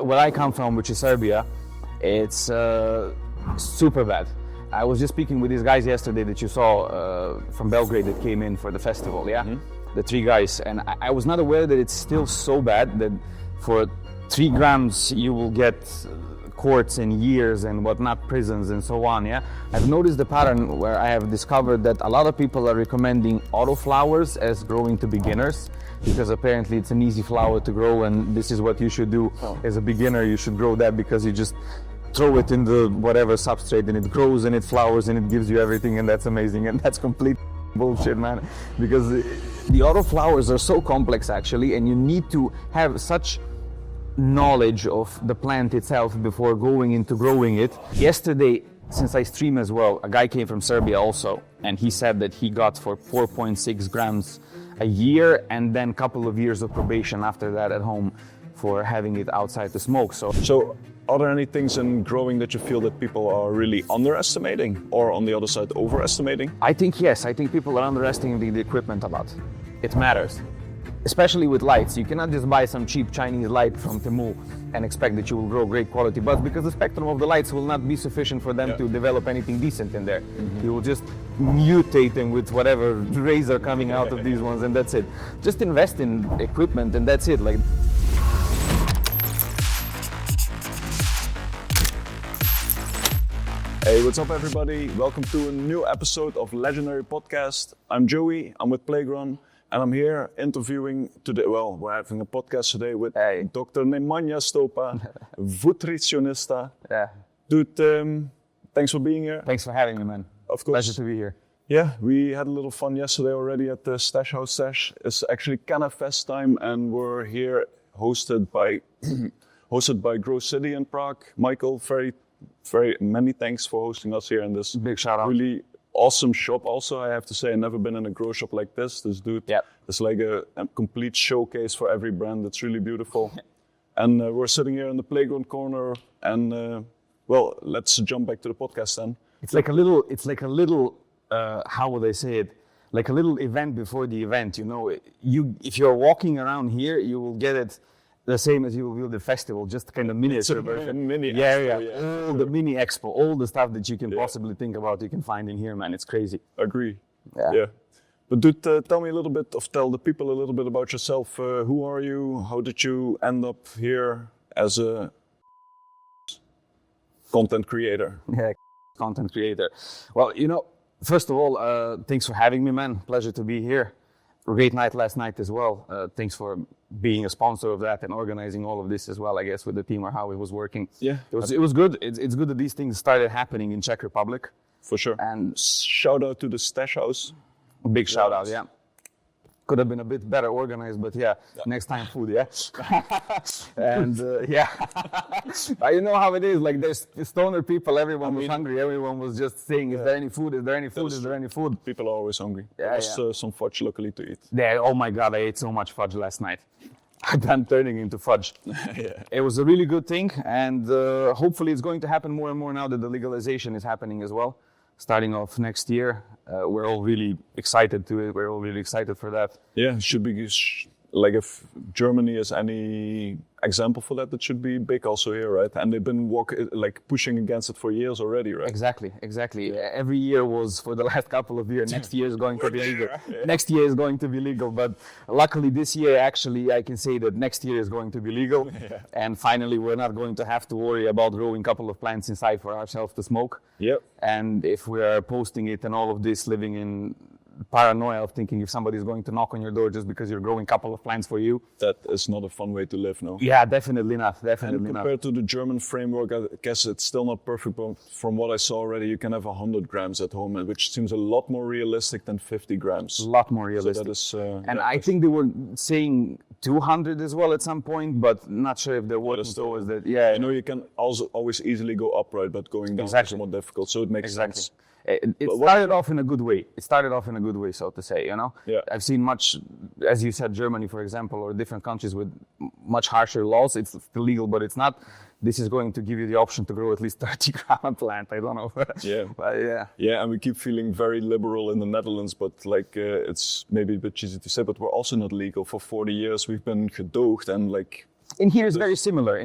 where I come from, which is Serbia, it's super bad. I was just speaking with these guys yesterday that you saw from Belgrade that came in for the festival, yeah? The 3 guys. And I was not aware that it's still so bad that for 3 grams you will get courts and years and whatnot, prisons and so on, yeah? I've noticed the pattern where I have discovered that a lot of people are recommending Autoflowers as growing to beginners, because apparently it's an easy flower to grow and this is what you should do as a beginner. You should grow that because you just throw it in the whatever substrate and it grows and it flowers and it gives you everything, and that's amazing. And that's complete bullshit, man, because the autoflowers are so complex actually, and you need to have such knowledge of the plant itself before going into growing it. Yesterday, since I stream as well, a guy came from Serbia also, and he said that he got for 4.6 grams a year and then a couple of years of probation after that at home for having it outside to smoke. So are there any things in growing that you feel that people are really underestimating, or on the other side overestimating? I think yes, I think people are underestimating the equipment a lot. It matters. Especially with lights. You cannot just buy some cheap Chinese light from Temu and expect that you will grow great quality buds, because the spectrum of the lights will not be sufficient for them to develop anything decent in there. You will just mutate them with whatever rays are coming out of these ones, and that's it. Just invest in equipment and that's it. Like, hey, what's up everybody? Welcome to a new episode of Legendary Podcast. I'm Joey, I'm with Plagron. And I'm here interviewing today. Well, we're having a podcast today with Dr. Nemanja Stopa, nutritionista. yeah. Dude, thanks for being here. Thanks for having me, man. Of course. Pleasure to be here. Yeah, we had a little fun yesterday already at the Stash House Stash. It's actually Cannabis time, and we're here hosted by Grow City in Prague. Michael, very many thanks for hosting us here in this big shout out. Really awesome shop. Also, I have to say, I've never been in a grow shop like this. This dude is like a complete showcase for every brand. It's really beautiful. And we're sitting here in the playground corner. And well, let's jump back to the podcast then. It's like a little. How would I say it? Like a little event before the event. You know, if you're walking around here, you will get it the same as you will the festival, just kind of miniature version. All the mini expo, all the stuff that you can possibly think about, you can find in here, man. It's crazy. Agree. Yeah. But dude, tell the people a little bit about yourself. Who are you? How did you end up here as a content creator? Yeah, content creator. Well, you know, first of all, thanks for having me, man. Pleasure to be here. Great night last night as well. Thanks for being a sponsor of that and organizing all of this as well, I guess, with the team or how it was working. Yeah. It was good. It's good that these things started happening in Czech Republic. For sure. And shout out to the Stash House. Big shout out, yeah. Could have been a bit better organized, but next time food, yeah. And you know how it is, like there's stoner people, everyone was hungry, everyone was just saying, is there any food, is there any food, is there any food? People are always hungry. There was some fudge luckily to eat. Yeah, oh my God, I ate so much fudge last night. I'm turning into fudge. It was a really good thing, and hopefully it's going to happen more and more now that the legalization is happening as well. Starting off next year, we're all really excited to it. We're all really excited for that. Yeah, it should be like if Germany is any example for that, it should be big also here, right? And they've been pushing against it for years already, right? Exactly. Yeah. Every year was for the last couple of years. Next year is going to be legal. Next year is going to be legal, but luckily this year, actually, I can say that next year is going to be legal. And finally, we're not going to have to worry about growing a couple of plants inside for ourselves to smoke. Yep. And if we are posting it and all of this, living in paranoia of thinking if somebody is going to knock on your door just because you're growing a couple of plants for you. That is not a fun way to live, no? Yeah, definitely not. Compared to the German framework, I guess it's still not perfect, but from what I saw already, you can have 100 grams at home, which seems a lot more realistic than 50 grams. A lot more realistic. So that is, and I think they were saying 200 as well at some point, but not sure if they're working towards that. Yeah. You know, you can also always easily go upright, but going down is more difficult, so it makes sense. It started off in a good way. So to say, you know? Yeah. I've seen much, as you said, Germany, for example, or different countries with much harsher laws. It's still legal, but it's not. This is going to give you the option to grow at least 30 gram plant. I don't know. But Yeah, and we keep feeling very liberal in the Netherlands, but it's maybe a bit cheesy to say, but we're also not legal. For 40 years, we've been gedoogd, and In here is very similar.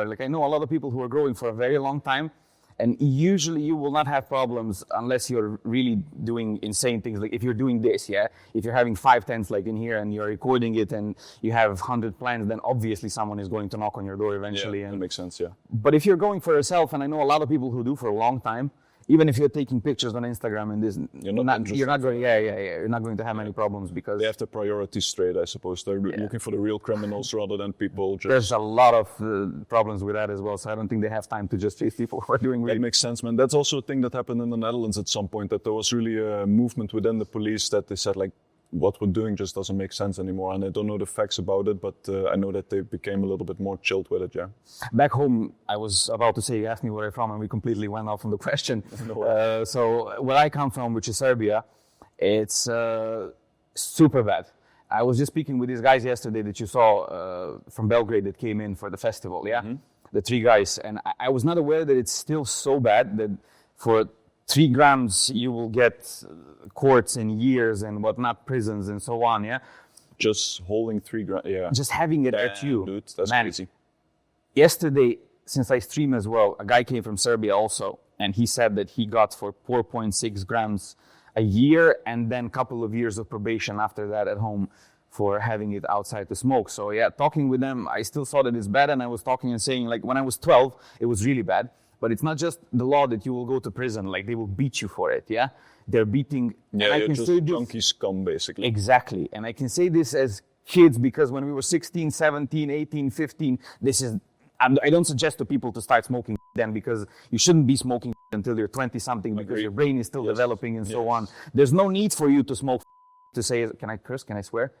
Like I know a lot of people who are growing for a very long time, and usually you will not have problems unless you're really doing insane things. Like if you're doing this, if you're having 5 tents like in here and you're recording it and you have 100 plants, then obviously someone is going to knock on your door eventually. Yeah, that makes sense, yeah. But if you're going for yourself, and I know a lot of people who do for a long time, even if you're taking pictures on Instagram and this, you're not going to have many problems because they have the priorities straight, I suppose. They're looking for the real criminals rather than people just... There's a lot of problems with that as well, so I don't think they have time to just chase people who are doing really... That makes sense, man. That's also a thing that happened in the Netherlands at some point, that there was really a movement within the police that they said, like, what we're doing just doesn't make sense anymore. And I don't know the facts about it, but I know that they became a little bit more chilled with it, yeah. Back home, I was about to say, you asked me where I'm from, and we completely went off on the question. So where I come from, which is Serbia, it's super bad. I was just speaking with these guys yesterday that you saw from Belgrade that came in for the festival, the 3 guys. And I was not aware that it's still so bad that for 3 grams, you will get courts and years and whatnot, prisons and so on, Just holding 3 grams, Just having it at you. Dude, that's crazy. Yesterday, since I stream as well, a guy came from Serbia also, and he said that he got for 4.6 grams a year and then a couple of years of probation after that at home for having it outside to smoke. So talking with them, I still saw that it's bad, and I was talking and saying, like, when I was 12, it was really bad. But it's not just the law that you will go to prison, like they will beat you for it, They're beating... Yeah, you're just junkie scum, basically. Exactly. And I can say this as kids because when we were 16, 17, 18, 15, I don't suggest to people to start smoking then because you shouldn't be smoking until you're 20-something because your brain is still developing and so on. There's no need for you to smoke to say, can I curse, can I swear?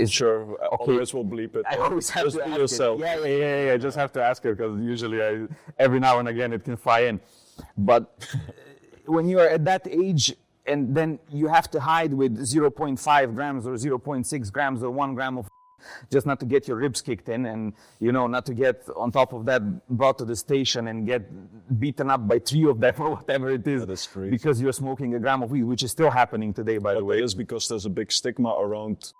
Sure, okay. Otherwise we'll bleep it. I always have just to ask yourself. It. I just have to ask her because usually every now and again it can fly in. But when you are at that age and then you have to hide with 0.5 grams or 0.6 grams or 1 gram of just not to get your ribs kicked in and, not to get on top of that brought to the station and get beaten up by 3 of them or whatever it is. That is crazy. Because you're smoking a gram of weed, which is still happening today, by the way. It is because there's a big stigma around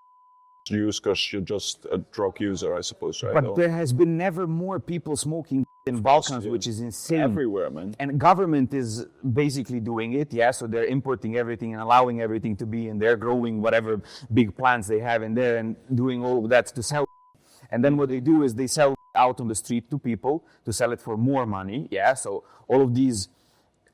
use because you're just a drug user, I suppose, right? But there has been never more people smoking in Balkans, which is insane. Everywhere, man. And government is basically doing it, so they're importing everything and allowing everything to be in there, growing whatever big plants they have in there and doing all of that to sell. And then what they do is they sell out on the street to people to sell it for more money, So all of these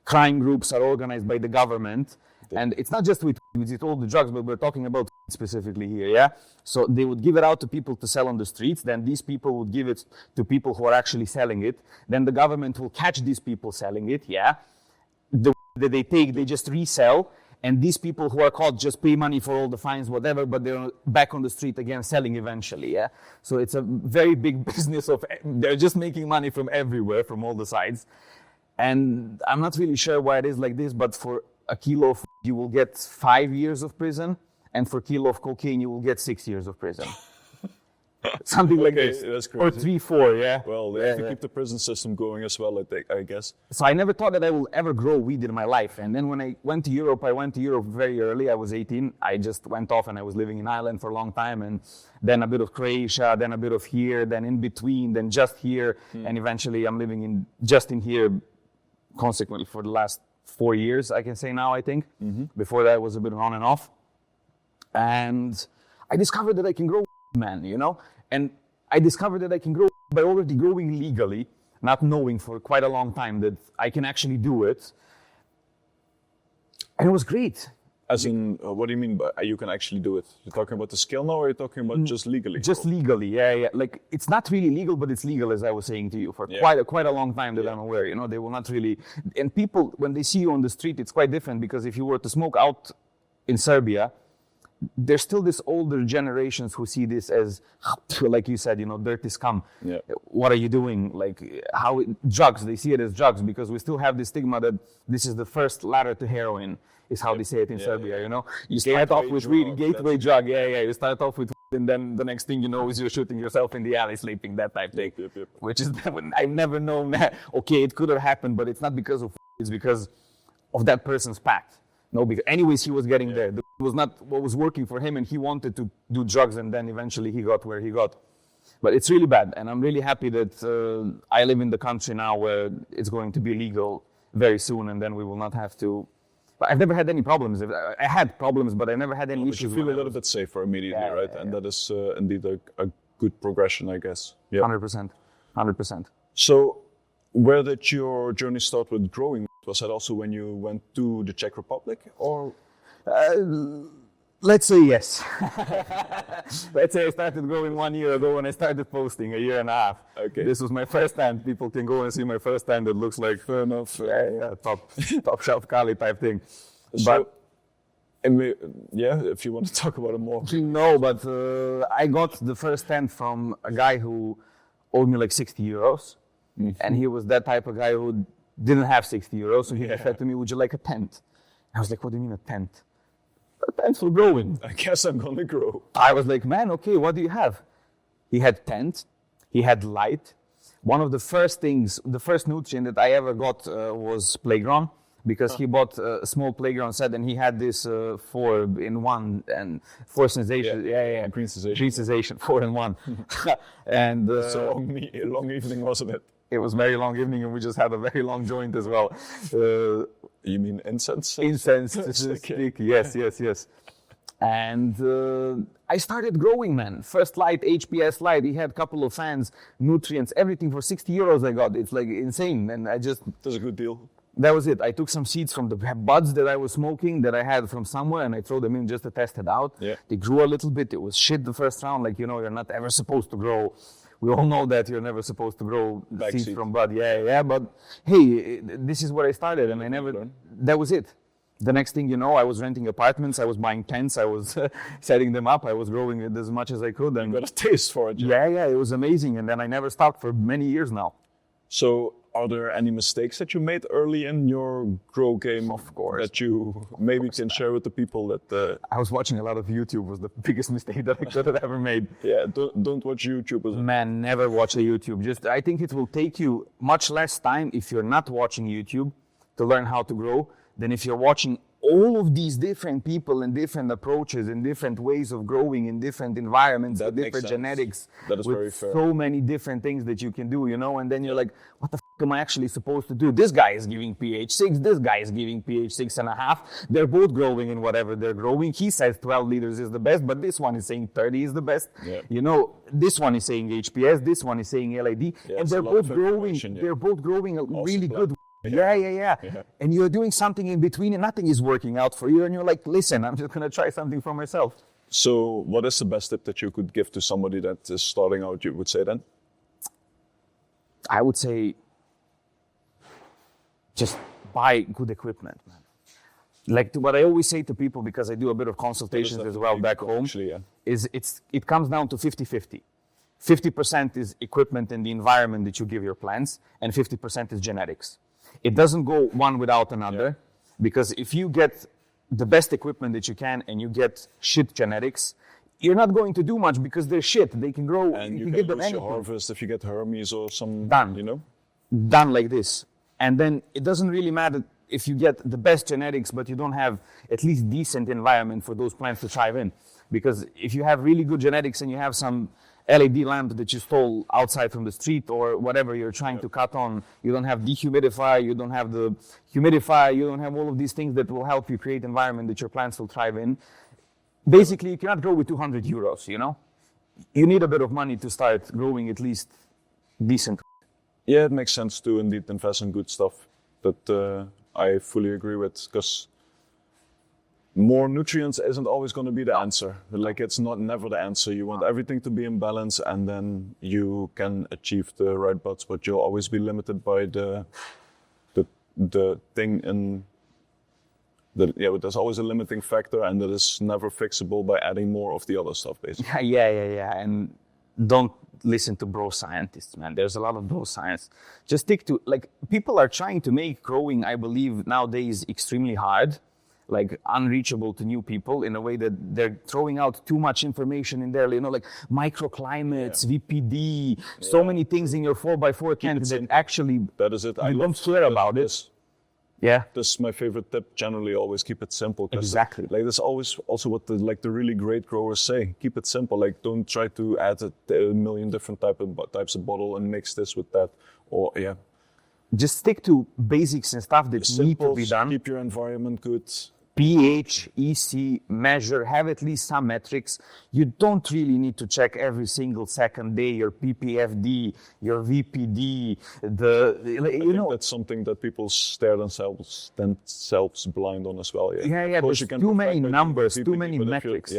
crime groups are organized by the government. And it's not just with all the drugs, but we're talking about specifically here, So they would give it out to people to sell on the streets. Then these people would give it to people who are actually selling it. Then the government will catch these people selling it, The that they take, they just resell. And these people who are caught just pay money for all the fines, whatever, but they're back on the street again selling eventually, So it's a very big business they're just making money from everywhere, from all the sides. And I'm not really sure why it is like this, but for a kilo of you will get 5 years of prison, and for a kilo of cocaine you will get 6 years of prison. Something like this. That's crazy. Or 3, 4, Well, they have to keep the prison system going as well, I guess. So I never thought that I will ever grow weed in my life. And then when I went to Europe very early. I was 18. I just went off and I was living in Ireland for a long time. And then a bit of Croatia, then a bit of here, then in between, then just here. And eventually I'm living just in here, consequently, for the last 4 years, I can say now, I think. Before that, it was a bit on and off. And I discovered that I can grow, man, And I discovered that I can grow by already growing legally, not knowing for quite a long time that I can actually do it. And it was great. As in, what do you mean by you can actually do it? You're talking about the skill now, or you're talking about just legally? Just legally, Like, it's not really legal, but it's legal, as I was saying to you, for quite a long time that I'm aware. They will not really... And people, when they see you on the street, it's quite different, because if you were to smoke out in Serbia, there's still this older generations who see this as, like you said, dirty scum. What are you doing? Like, drugs, they see it as drugs, because we still have this stigma that this is the first ladder to heroin, is how they say it in Serbia, You start off with weed, gateway drug, You start off with and then the next thing you know is you're shooting yourself in the alley sleeping, that type thing. Which is, I've never known that, okay, it could have happened, but it's not because of it's because of that person's pact. No, because anyways, he was getting there. It was not what was working for him, and he wanted to do drugs, and then eventually he got where he got. But it's really bad, and I'm really happy that I live in the country now where it's going to be legal very soon, and then we will not have to. But I've never had any problems. I had problems, but I never had any issues. You feel a little bit safer immediately, right? And that is indeed a good progression, I guess. Yeah. 100%. 100%. So, where did your journey start with growing? Was that also when you went to the Czech Republic, or? Let's say yes. Let's say I started growing 1 year ago when I started posting, a year and a half. Okay. This was my first stand. People can go and see my first stand that looks like fair enough, top shelf Kali type thing. So, if you want to talk about it more. No, but I got the first stand from a guy who owed me like 60 euros. Mm-hmm. And he was that type of guy who didn't have 60 euros. So he said to me, would you like a tent? I was like, what do you mean a tent? A tent for growing. I guess I'm going to grow. I was like, man, okay, what do you have? He had tent. He had light. One of the first things, the first nutrient that I ever got was Plagron, because he bought a small Plagron set and he had this 4-in-1 and 4 sensations. Yeah. Green sensation. Green sensation, 4-in-1. And so a long evening, wasn't it? It was a very long evening, and we just had a very long joint as well. You mean incense? Incense, stick. Yes. And I started growing, man. First light, HPS light. He had a couple of fans, nutrients, everything for 60 euros I got. It's like insane. And I just... That's a good deal. That was it. I took some seeds from the buds that I was smoking that I had from somewhere, and I threw them in just to test it out. Yeah. They grew a little bit. It was shit the first round. Like, you're not ever supposed to grow. We all know that you're never supposed to grow seeds from bud. Yeah. But hey, this is where I started, and I never. That was it. The next thing you know, I was renting apartments. I was buying tents. I was setting them up. I was growing it as much as I could. And you got a taste for it. Yeah. It was amazing. And then I never stopped for many years now. So, are there any mistakes that you made early in your grow game? Of course. That you maybe can share with the people that... I was watching a lot of YouTube. Was the biggest mistake that I could have ever made. Yeah, don't watch YouTube. Man, never watch a YouTube. I think it will take you much less time if you're not watching YouTube to learn how to grow than if you're watching all of these different people and different approaches and different ways of growing in different environments, with different genetics. That is with very fair. So many different things that you can do, and then you're like, what the f am I actually supposed to do? This guy is giving pH 6, this guy is giving pH 6.5. They're both growing in whatever they're growing. He says 12 liters is the best, but this one is saying 30 is the best. Yeah. This one is saying HPS, this one is saying LAD, and they're both growing. They're both growing really good. Yeah. And you're doing something in between and nothing is working out for you. And you're like, listen, I'm just going to try something for myself. So what is the best tip that you could give to somebody that is starting out, you would say then? I would say just buy good equipment, man. Like what I always say to people, because I do a bit of consultations as well back home, is it comes down to 50-50. 50% is equipment and the environment that you give your plants, and 50% is genetics. It doesn't go one without another, because if you get the best equipment that you can and you get shit genetics, you're not going to do much because they're shit. They can grow. And you can get give them anything. Harvest if you get Hermes or some. Done. Done like this. And then it doesn't really matter if you get the best genetics, but you don't have at least decent environment for those plants to thrive in. Because if you have really good genetics and you have some LED lamp that you stole outside from the street or whatever you're trying to cut on, you don't have dehumidifier, you don't have the humidifier, you don't have all of these things that will help you create environment that your plants will thrive in. Basically, you cannot grow with 200 euros, You need a bit of money to start growing at least decent. Yeah, it makes sense to indeed invest in good stuff. That I fully agree with, because more nutrients isn't always going to be the answer. Like, it's never the answer. You want everything to be in balance, and then you can achieve the right buds, but you'll always be limited by the thing in there's always a limiting factor, and that is never fixable by adding more of the other stuff, basically. Yeah. And don't listen to bro scientists, man. There's a lot of bro science. Just stick to, people are trying to make growing, I believe, nowadays extremely hard. Unreachable to new people in a way that they're throwing out too much information in there, like microclimates, VPD, so many things in your 4x4 tent that actually that is it. I don't swear about it. Yeah. This is my favorite tip. Generally, always keep it simple. Exactly. Like that's always also what the really great growers say. Keep it simple. Like don't try to add a million different types of bottle and mix this with that. Or just stick to basics and stuff that need to be done. Keep your environment good. pH, EC, measure, have at least some metrics. You don't really need to check every single second day your PPFD, your VPD, that's something that people stare themselves blind on as well. Yeah, there's too many numbers, too many metrics.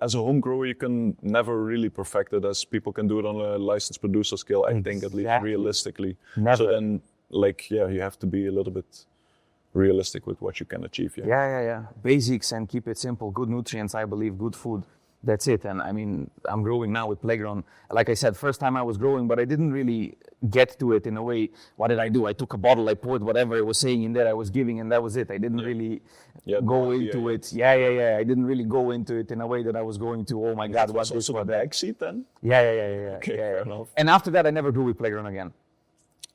As a home grower, you can never really perfect it as people can do it on a licensed producer scale, I think, at least realistically. Never. So then, you have to be a little bit realistic with what you can achieve. Yeah. Basics and keep it simple. Good nutrients, I believe, good food. That's it. And I mean, I'm growing now with Plagron. Like I said, first time I was growing, but I didn't really get to it in a way. What did I do? I took a bottle, I poured whatever it was saying in there, I was giving, and that was it. I didn't really go into it. I didn't really go into it in a way that I was going to, oh my God, what this, what that. Bag seed then? Yeah. Okay, fair enough. And after that, I never grew with Plagron again.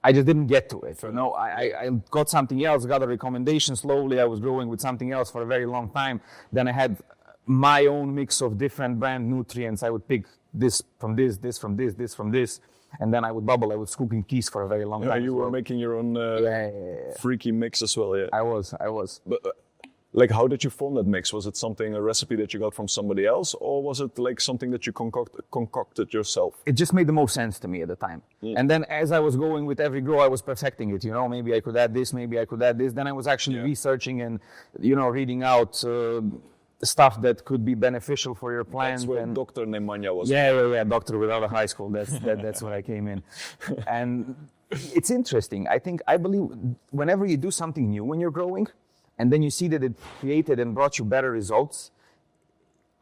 I just didn't get to it. I got something else, got a recommendation slowly. I was growing with something else for a very long time. Then I had my own mix of different brand nutrients. I would pick this from this, this from this, this from this. And then I would bubble. I was cooking teas for a very long time. You were making your own freaky mix as well, I was. But how did you form that mix? Was it a recipe that you got from somebody else, or was it like something that you concocted yourself? It just made the most sense to me at the time. And then as I was going with every grow, I was perfecting it. Maybe I could add this, maybe I could add this. Then I was actually researching and, reading out stuff that could be beneficial for your plant. That's where Dr. Nemanja was. Yeah, doctor without a high school. That's where I came in. And it's interesting. I believe whenever you do something new when you're growing, and then you see that it created and brought you better results,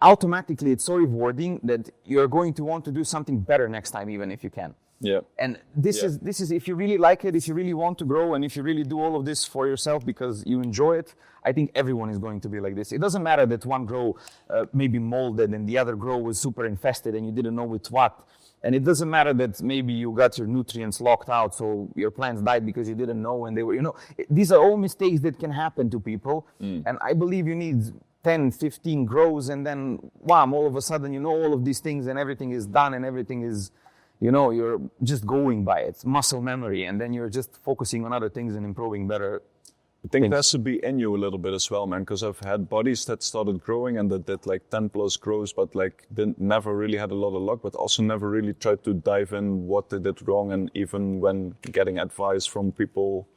automatically it's so rewarding that you're going to want to do something better next time, even if you can. Yeah. And this is if you really like it, if you really want to grow, and if you really do all of this for yourself because you enjoy it, I think everyone is going to be like this. It doesn't matter that one grow maybe molded and the other grow was super infested and you didn't know with what. And it doesn't matter that maybe you got your nutrients locked out, so your plants died because you didn't know when they were, these are all mistakes that can happen to people. And I believe you need 10, 15 grows, and then, wham, all of a sudden, all of these things and everything is done and everything is, you're just going by it. It's muscle memory. And then you're just focusing on other things and improving better. I think it has to be in you a little bit as well, man, because I've had buddies that started growing and that did like 10 plus grows, but never really had a lot of luck, but also never really tried to dive in what they did wrong. And even when getting advice from people,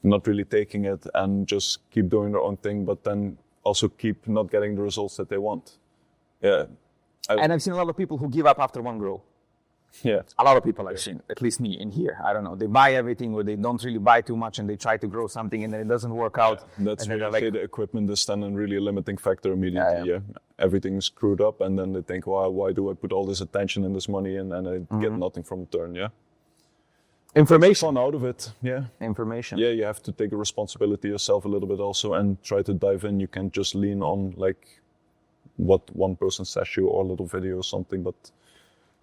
not really taking it and just keep doing their own thing, but then also keep not getting the results that they want. Yeah. And I've seen a lot of people who give up after one grow. Yeah. A lot of people I've seen, at least me in here. I don't know. They buy everything or they don't really buy too much and they try to grow something and then it doesn't work out. That's where the equipment is then really a limiting factor immediately. Yeah. Everything's screwed up and then they think, well, why do I put all this attention and this money in and I get nothing from return, Information. Fun out of it, Information. Yeah, you have to take a responsibility yourself a little bit also and try to dive in. You can't just lean on what one person says you or a little video or something, but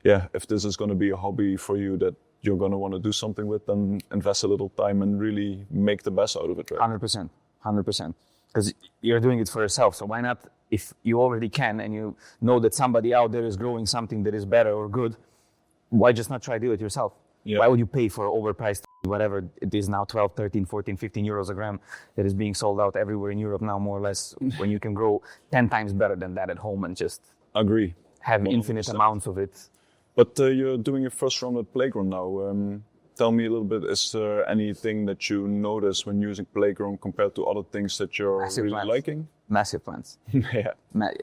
if this is going to be a hobby for you that you're going to want to do something with, then invest a little time and really make the best out of it, right? 100%. Because you're doing it for yourself. So why not, if you already can and you know that somebody out there is growing something that is better or good, why just not try to do it yourself? Yeah. Why would you pay for overpriced whatever it is now, 12, 13, 14, 15 euros a gram that is being sold out everywhere in Europe now, more or less, when you can grow 10 times better than that at home and just have infinite amounts of it. But you're doing your first round at Plagron now. Tell me a little bit, is there anything that you notice when using Plagron compared to other things that you're liking? Massive plants. Yeah.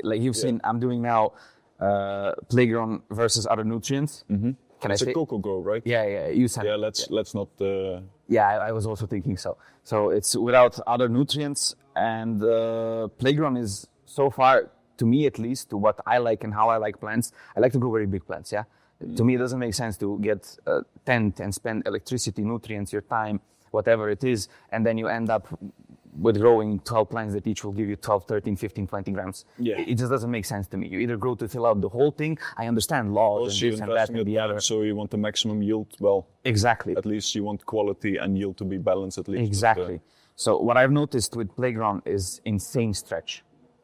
Like you've seen, I'm doing now Plagron versus other nutrients. Mm-hmm. It's a cocoa grow, right? Yeah. You said. Yeah, let's not. I was also thinking so. So it's without other nutrients, and Plagron is so far, to me at least, to what I like and how I like plants. I like to grow very big plants. Yeah. To me, it doesn't make sense to get a tent and spend electricity, nutrients, your time, whatever it is, and then you end up with growing 12 plants that each will give you 12, 13, 15, 20 grams. Yeah. It just doesn't make sense to me. You either grow to fill out the whole thing. I understand laws and this and that and the other. So you want the maximum yield. Well, exactly. At least you want quality and yield to be balanced at least. Exactly. So what I've noticed with Plagron is insane stretch.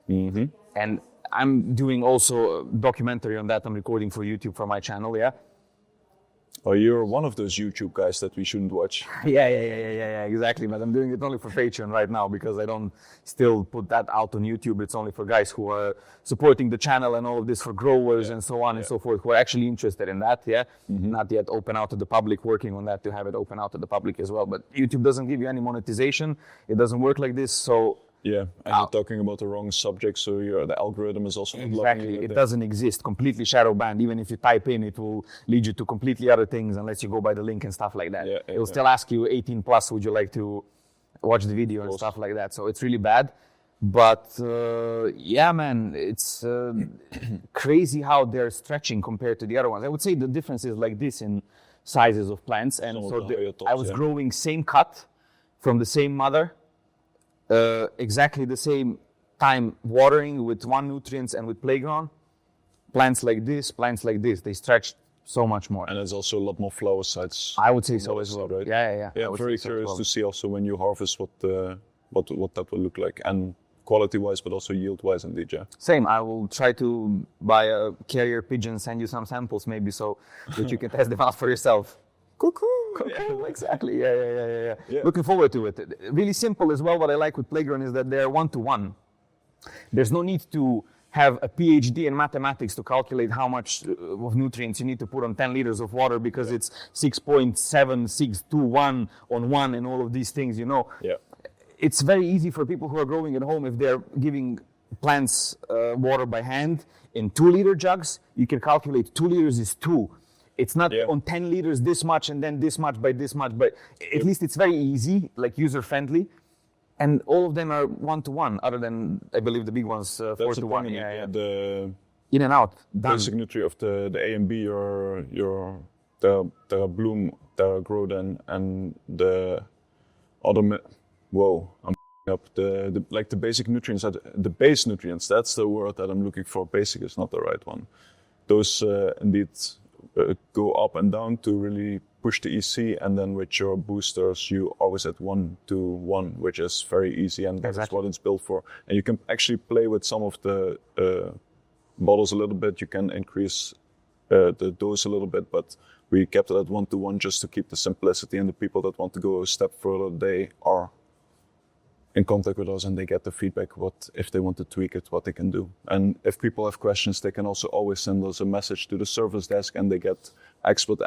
Mm-hmm. And I'm doing also a documentary on that. I'm recording for YouTube for my channel, yeah. Oh, you're one of those YouTube guys that we shouldn't watch. Yeah, exactly. But I'm doing it only for Patreon right now because I don't still put that out on YouTube. It's only for guys who are supporting the channel and all of this for growers and so on and so forth, who are actually interested in that, Not yet open out to the public, working on that to have it open out to the public as well. But YouTube doesn't give you any monetization. It doesn't work like this, so... Yeah, and you're talking about the wrong subject, so the algorithm is also not exactly. It doesn't exist, completely shadow banned. Even if you type in, it will lead you to completely other things unless you go by the link and stuff like that. It will still ask you 18 plus, would you like to watch the video and stuff like that. So it's really bad. But yeah, man, it's crazy how they're stretching compared to the other ones. I would say the difference is like this in sizes of plants. And so I was growing same cut from the same mother. Exactly the same time watering with one nutrients and with Plagron. Plants like this, they stretch so much more. And there's also a lot more flower sites. I would say so as well, right? Yeah. Yeah, I'm very curious to see also when you harvest what that will look like, and quality-wise, but also yield-wise, indeed, yeah. Same. I will try to buy a carrier pigeon, send you some samples maybe, so that you can test them out for yourself. Cuckoo. Yeah, exactly. Yeah. Looking forward to it. Really simple as well. What I like with Plagron is that they're 1-to-1. There's no need to have a PhD in mathematics to calculate how much of nutrients you need to put on 10 liters of water because it's 6.7621 on one and all of these things, Yeah. It's very easy for people who are growing at home. If they're giving plants water by hand in 2-liter jugs, you can calculate 2 liters is 2. It's not on 10 liters this much and then this much by this much, but at least it's very easy, like user-friendly. And all of them are 1-to-1, other than, I believe, the big ones 4-to-1. Yeah. The in and out. basic nutrient of the A and B, your Terra Bloom, Terra Groden, and the other... Whoa, I'm up. The basic nutrients, the base nutrients, that's the word that I'm looking for. Basic is not the right one. Those indeed... go up and down to really push the EC, and then with your boosters you always at 1-to-1, which is very easy, and that's what it's built for. And you can actually play with some of the bottles a little bit. You can increase the dose a little bit, but we kept it at 1-to-1 just to keep the simplicity, and the people that want to go a step further, they are in contact with us and they get the feedback, what if they want to tweak it, what they can do. And if people have questions, they can also always send us a message to the service desk, and they get expert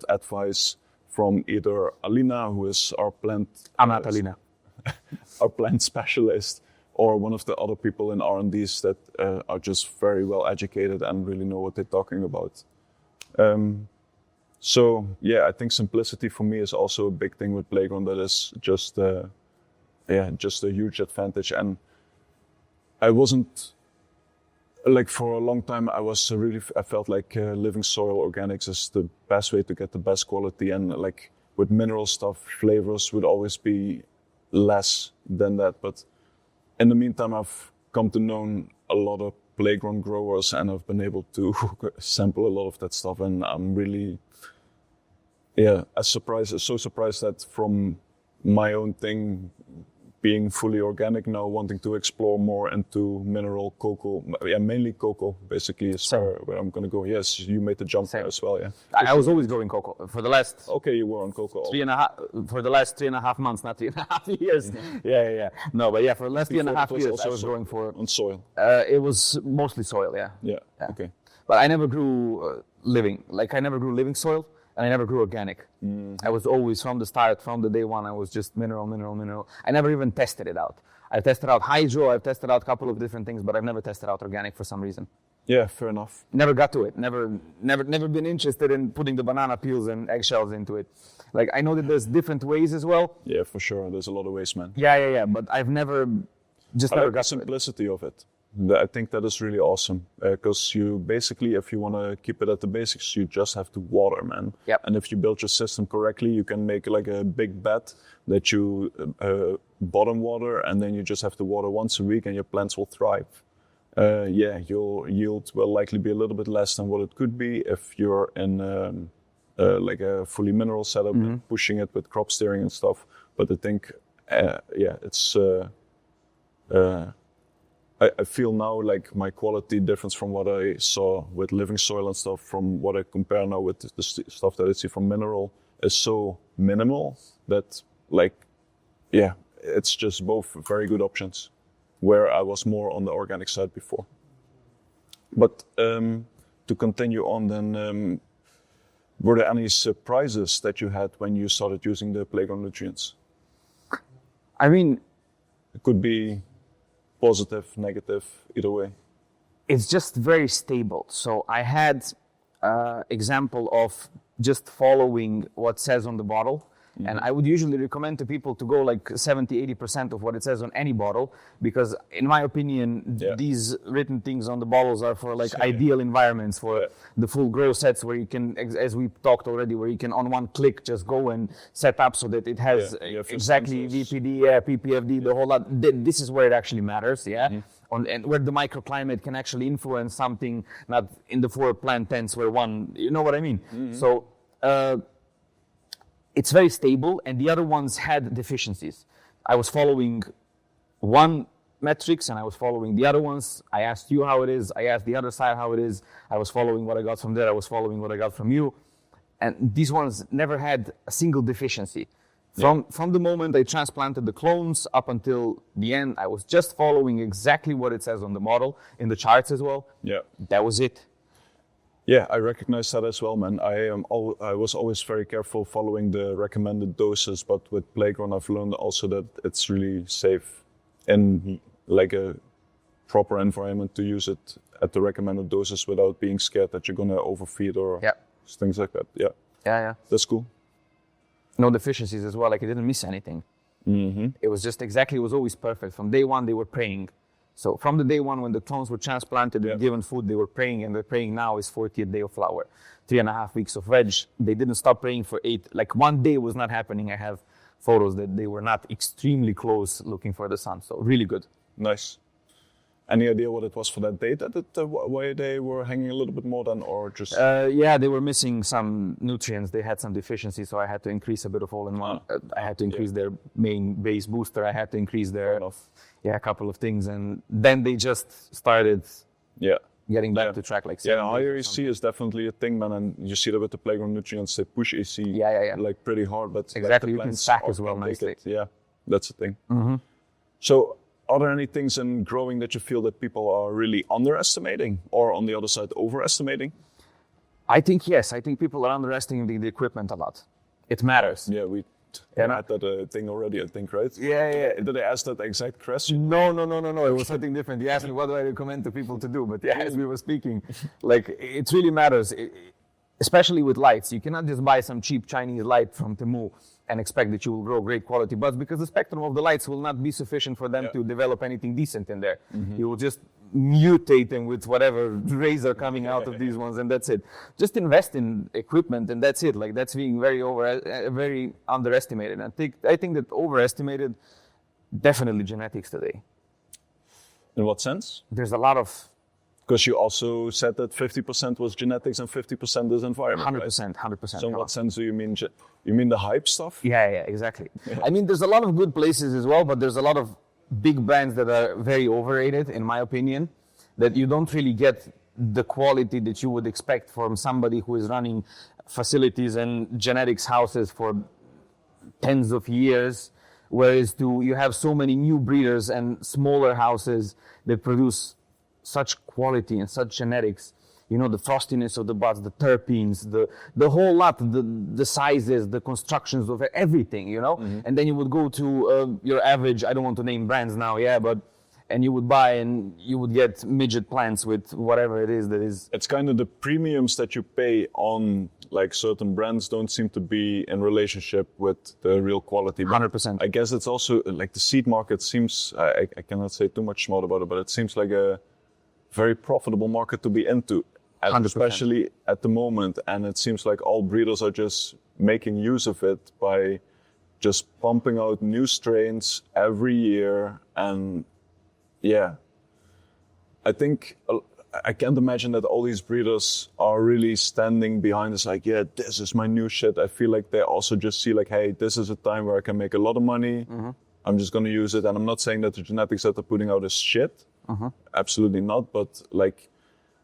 advice from either Alina, who is our plant... I'm not Alina. Our plant specialist, or one of the other people in R&Ds that are just very well educated and really know what they're talking about. So yeah, I think simplicity for me is also a big thing with Plagron. That is just a huge advantage. And I wasn't like, for a long time I felt like living soil organics is the best way to get the best quality, and like with mineral stuff, flavors would always be less than that. But in the meantime, I've come to know a lot of Plagron growers, and I've been able to sample a lot of that stuff, and I'm really so surprised that from my own thing being fully organic now, wanting to explore more into mineral cocoa, mainly cocoa basically is where I'm going to go. Yes, you made the jump there as well, yeah. I was always growing cocoa for the last... Okay, you were on cocoa. For the last 3.5 months, not 3.5 years. Mm-hmm. Yeah. No, but yeah, for the last 3.5 years, I was growing for... On soil? It was mostly soil, Yeah, okay. But I never grew living. Like, I never grew living soil. And I never grew organic. Mm-hmm. I was always, from the start, from the day one, I was just mineral. I never even tested it out. I've tested out hydro, I've tested out a couple of different things, but I've never tested out organic for some reason. Yeah, fair enough. Never got to it. Never been interested in putting the banana peels and eggshells into it. Like, I know that there's different ways as well. Yeah, for sure. There's a lot of ways, man. Yeah. But I've never got the simplicity of it. I think that is really awesome, because you basically, if you want to keep it at the basics, you just have to water, man. Yep. And if you build your system correctly, you can make like a big bed that you bottom water, and then you just have to water once a week, and your plants will thrive. Your yield will likely be a little bit less than what it could be if you're in like a fully mineral setup and pushing it with crop steering and stuff. But I think, it's. I feel now like my quality difference from what I saw with living soil and stuff, from what I compare now with the stuff that I see from mineral, is so minimal that, like, yeah, it's just both very good options, where I was more on the organic side before. But to continue on then, were there any surprises that you had when you started using the Plagron nutrients? I mean, it could be positive, negative, either way. It's just very stable. So I had example of just following what says on the bottle. And I would usually recommend to people to go like 70-80% of what it says on any bottle, because in my opinion, these written things on the bottles are for like ideal environments for the full grow sets, where you can, as we talked already, where you can on one click just go and set up so that it has exactly VPD, PPFD, the whole lot. This is where it actually matters, and where the microclimate can actually influence something, not in the 4 plant tents where one, you know what I mean? So, it's very stable, and the other ones had deficiencies. I was following one metrics, and I was following the other ones. I asked you how it is. I asked the other side how it is. I was following what I got from there. I was following what I got from you. And these ones never had a single deficiency. From the moment I transplanted the clones up until the end, I was just following exactly what it says on the model, in the charts as well. That was it. Yeah, I recognize that as well, man. I was always very careful following the recommended doses, but with Plagron I've learned also that it's really safe in like a proper environment to use it at the recommended doses without being scared that you're gonna overfeed or things like that. Yeah. That's cool. No deficiencies as well, like I didn't miss anything. It was just exactly, it was always perfect. From day one they were praying. So from the day one when the clones were transplanted and given food, they were praying, and they're praying now is 40th day of flower, 3.5 weeks of veg. They didn't stop praying for 8, like one day was not happening. I have photos that they were not extremely close looking for the sun. So really good. Nice. Any idea what it was for that date? Why they were hanging a little bit more than, or just? They were missing some nutrients. They had some deficiencies, so I had to increase a bit of all-in-one. I had to increase their main base booster. I had to increase their, a couple of things, and then they just started getting back to track. Like higher AC is definitely a thing, man, and you see that with the Plagron nutrients. They push AC like pretty hard, but exactly you can stack as well nicely. Yeah, that's the thing. So, are there any things in growing that you feel that people are really underestimating, or on the other side, overestimating? I think yes. I think people are underestimating the equipment a lot. It matters. Yeah, we had that thing already, I think, right? Yeah. Did I ask that exact question? No. It was something different. You asked me what do I recommend to people to do, but as we were speaking, like it really matters, especially with lights. You cannot just buy some cheap Chinese light from Temu and expect that you will grow great quality buds, because the spectrum of the lights will not be sufficient for them to develop anything decent in there. You will just mutate them with whatever rays are coming out of these ones, and that's it. Just invest in equipment, and that's it. Like that's being very underestimated. I think that overestimated, definitely genetics today. In what sense? There's a lot of. Because you also said that 50% was genetics and 50% is environment. 100%. So in what sense do you mean? You mean the hype stuff? Yeah, exactly. I mean, there's a lot of good places as well, but there's a lot of big brands that are very overrated, in my opinion, that you don't really get the quality that you would expect from somebody who is running facilities and genetics houses for tens of years, whereas you have so many new breeders and smaller houses that produce such quality and such genetics, the frostiness of the buds, the terpenes, the whole lot, the sizes, the constructions of everything, and then you would go to your average, I don't want to name brands now, and you would buy and you would get midget plants with whatever it is that is. It's kind of the premiums that you pay on like certain brands don't seem to be in relationship with the real quality. 100%. I guess it's also like the seed market seems, I cannot say too much more about it, but it seems like a very profitable market to be into, 100%. Especially at the moment. And it seems like all breeders are just making use of it by just pumping out new strains every year. And I think I can't imagine that all these breeders are really standing behind this like, yeah, this is my new shit. I feel like they also just see like, hey, this is a time where I can make a lot of money. I'm just going to use it. And I'm not saying that the genetics that they're putting out is shit. Absolutely not. But like,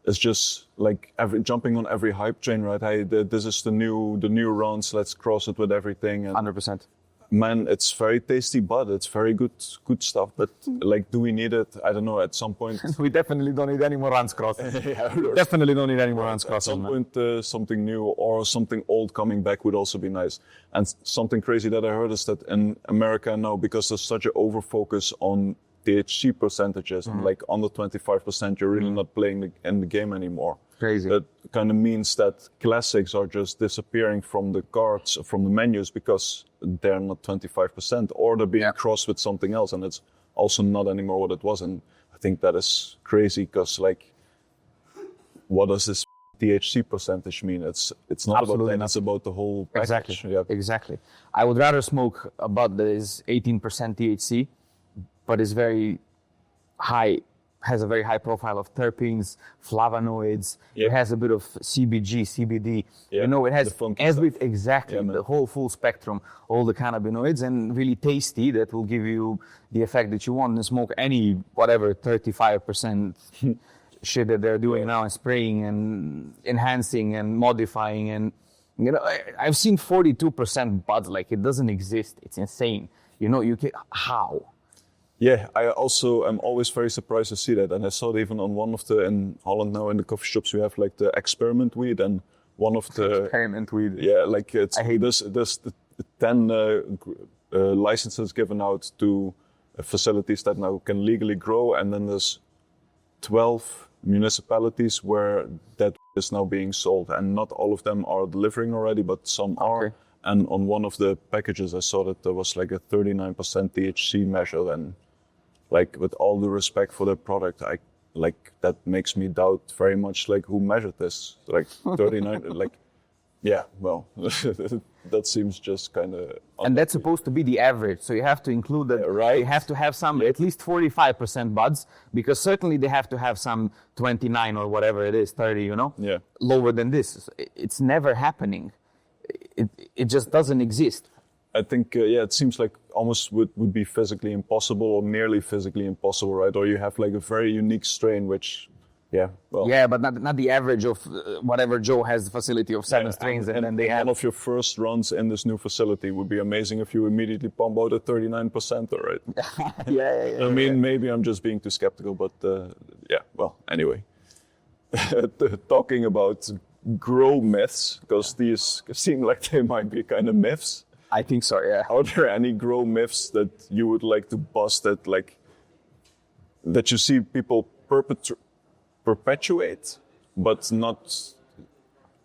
it's just like jumping on every hype train, right? Hey, this is the new rounds. Let's cross it with everything. And 100%. Man, it's very tasty, but it's very good stuff. But like, do we need it? I don't know. At some point, We definitely don't need any more runs crossed. Definitely don't need any more runs crossed. At some point, something new or something old coming back would also be nice. And something crazy that I heard is that in America now, because there's such an over-focus on THC percentages, and like under 25%, you're really not playing in the game anymore. Crazy. That kind of means that classics are just disappearing from the cards, from the menus, because they're not 25%, or they're being crossed with something else, and it's also not anymore what it was. And I think that is crazy, because like, what does this THC percentage mean? It's not Absolutely about that, it's about the whole package. Exactly. Yeah. Exactly. I would rather smoke a bud that is 18% THC, but is very high, has a very high profile of terpenes, flavonoids. It has a bit of CBG, CBD. You know, it has the whole full spectrum, all the cannabinoids, and really tasty. That will give you the effect that you want. And smoke any, whatever, 35% shit that they're doing now, and spraying and enhancing and modifying. And, you know, I've seen 42% buds. Like, it doesn't exist. It's insane. You know, how? Yeah, I also am always very surprised to see that. And I saw it even on one of in Holland now in the coffee shops, we have like the experiment weed, and one of the... Experiment weed. Yeah, like it's... I hate this. There's the 10 licenses given out to facilities that now can legally grow. And then there's 12 municipalities where that is now being sold. And not all of them are delivering already, but some are. And on one of the packages, I saw that there was like a 39% THC measure. And like, with all the respect for the product, that makes me doubt very much like who measured this. Like 39, like, yeah, well, that seems just kind of... And that's supposed to be the average. So you have to include that. Right. You have to have some, at least 45% buds, because certainly they have to have some 29 or whatever it is, 30, you know? Yeah. Lower than this. It's never happening. It just doesn't exist. I think, it seems like almost would be physically impossible, or nearly physically impossible, right? Or you have like a very unique strain, which, but not the average of whatever Joe has the facility of 7 strains, and then they have... One of your first runs in this new facility would be amazing if you immediately pump out a 39%, right? I mean, maybe I'm just being too skeptical, but anyway. Talking about grow myths, because these seem like they might be kind of myths. I think so, yeah. Are there any grow myths that you would like to bust that you see people perpetuate, but not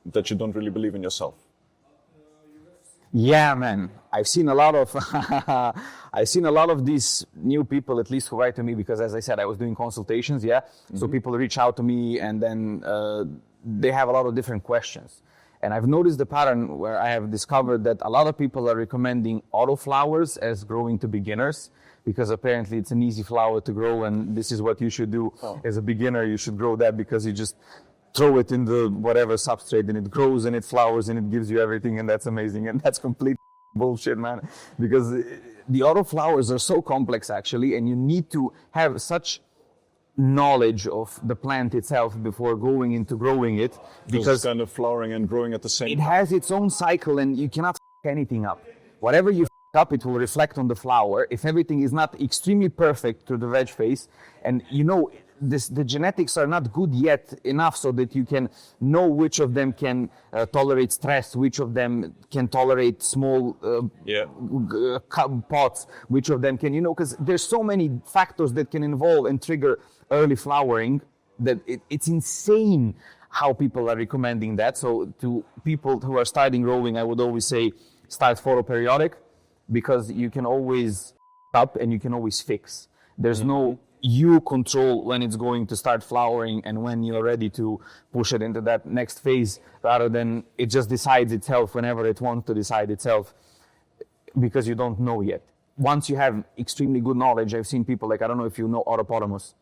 that you don't really believe in yourself? Yeah, man. I've seen a lot of these new people, at least who write to me, because as I said, I was doing consultations, So people reach out to me, and then they have a lot of different questions. And I've noticed the pattern where I have discovered that a lot of people are recommending Autoflowers as growing to beginners, because apparently it's an easy flower to grow, and this is what you should do as a beginner. You should grow that because you just throw it in the whatever substrate and it grows and it flowers and it gives you everything, and that's amazing. And that's complete bullshit, man, because the Autoflowers are so complex actually, and you need to have such knowledge of the plant itself before going into growing it, because it's kind of flowering and growing at the same time. It has its own cycle, and you cannot anything up. Whatever you up, it will reflect on the flower. If everything is not extremely perfect to the veg phase, and you know the genetics are not good yet enough so that you can know which of them can tolerate stress, which of them can tolerate small pots, which of them can, because there's so many factors that can involve and trigger early flowering that it's insane how people are recommending that. So to people who are starting growing, I would always say start photoperiodic, because you can always up and you can always fix. There's no you control when it's going to start flowering and when you're ready to push it into that next phase, rather than it just decides itself whenever it wants to decide itself, because you don't know yet. Once you have extremely good knowledge, I've seen people like, I don't know if you know Autopotamus.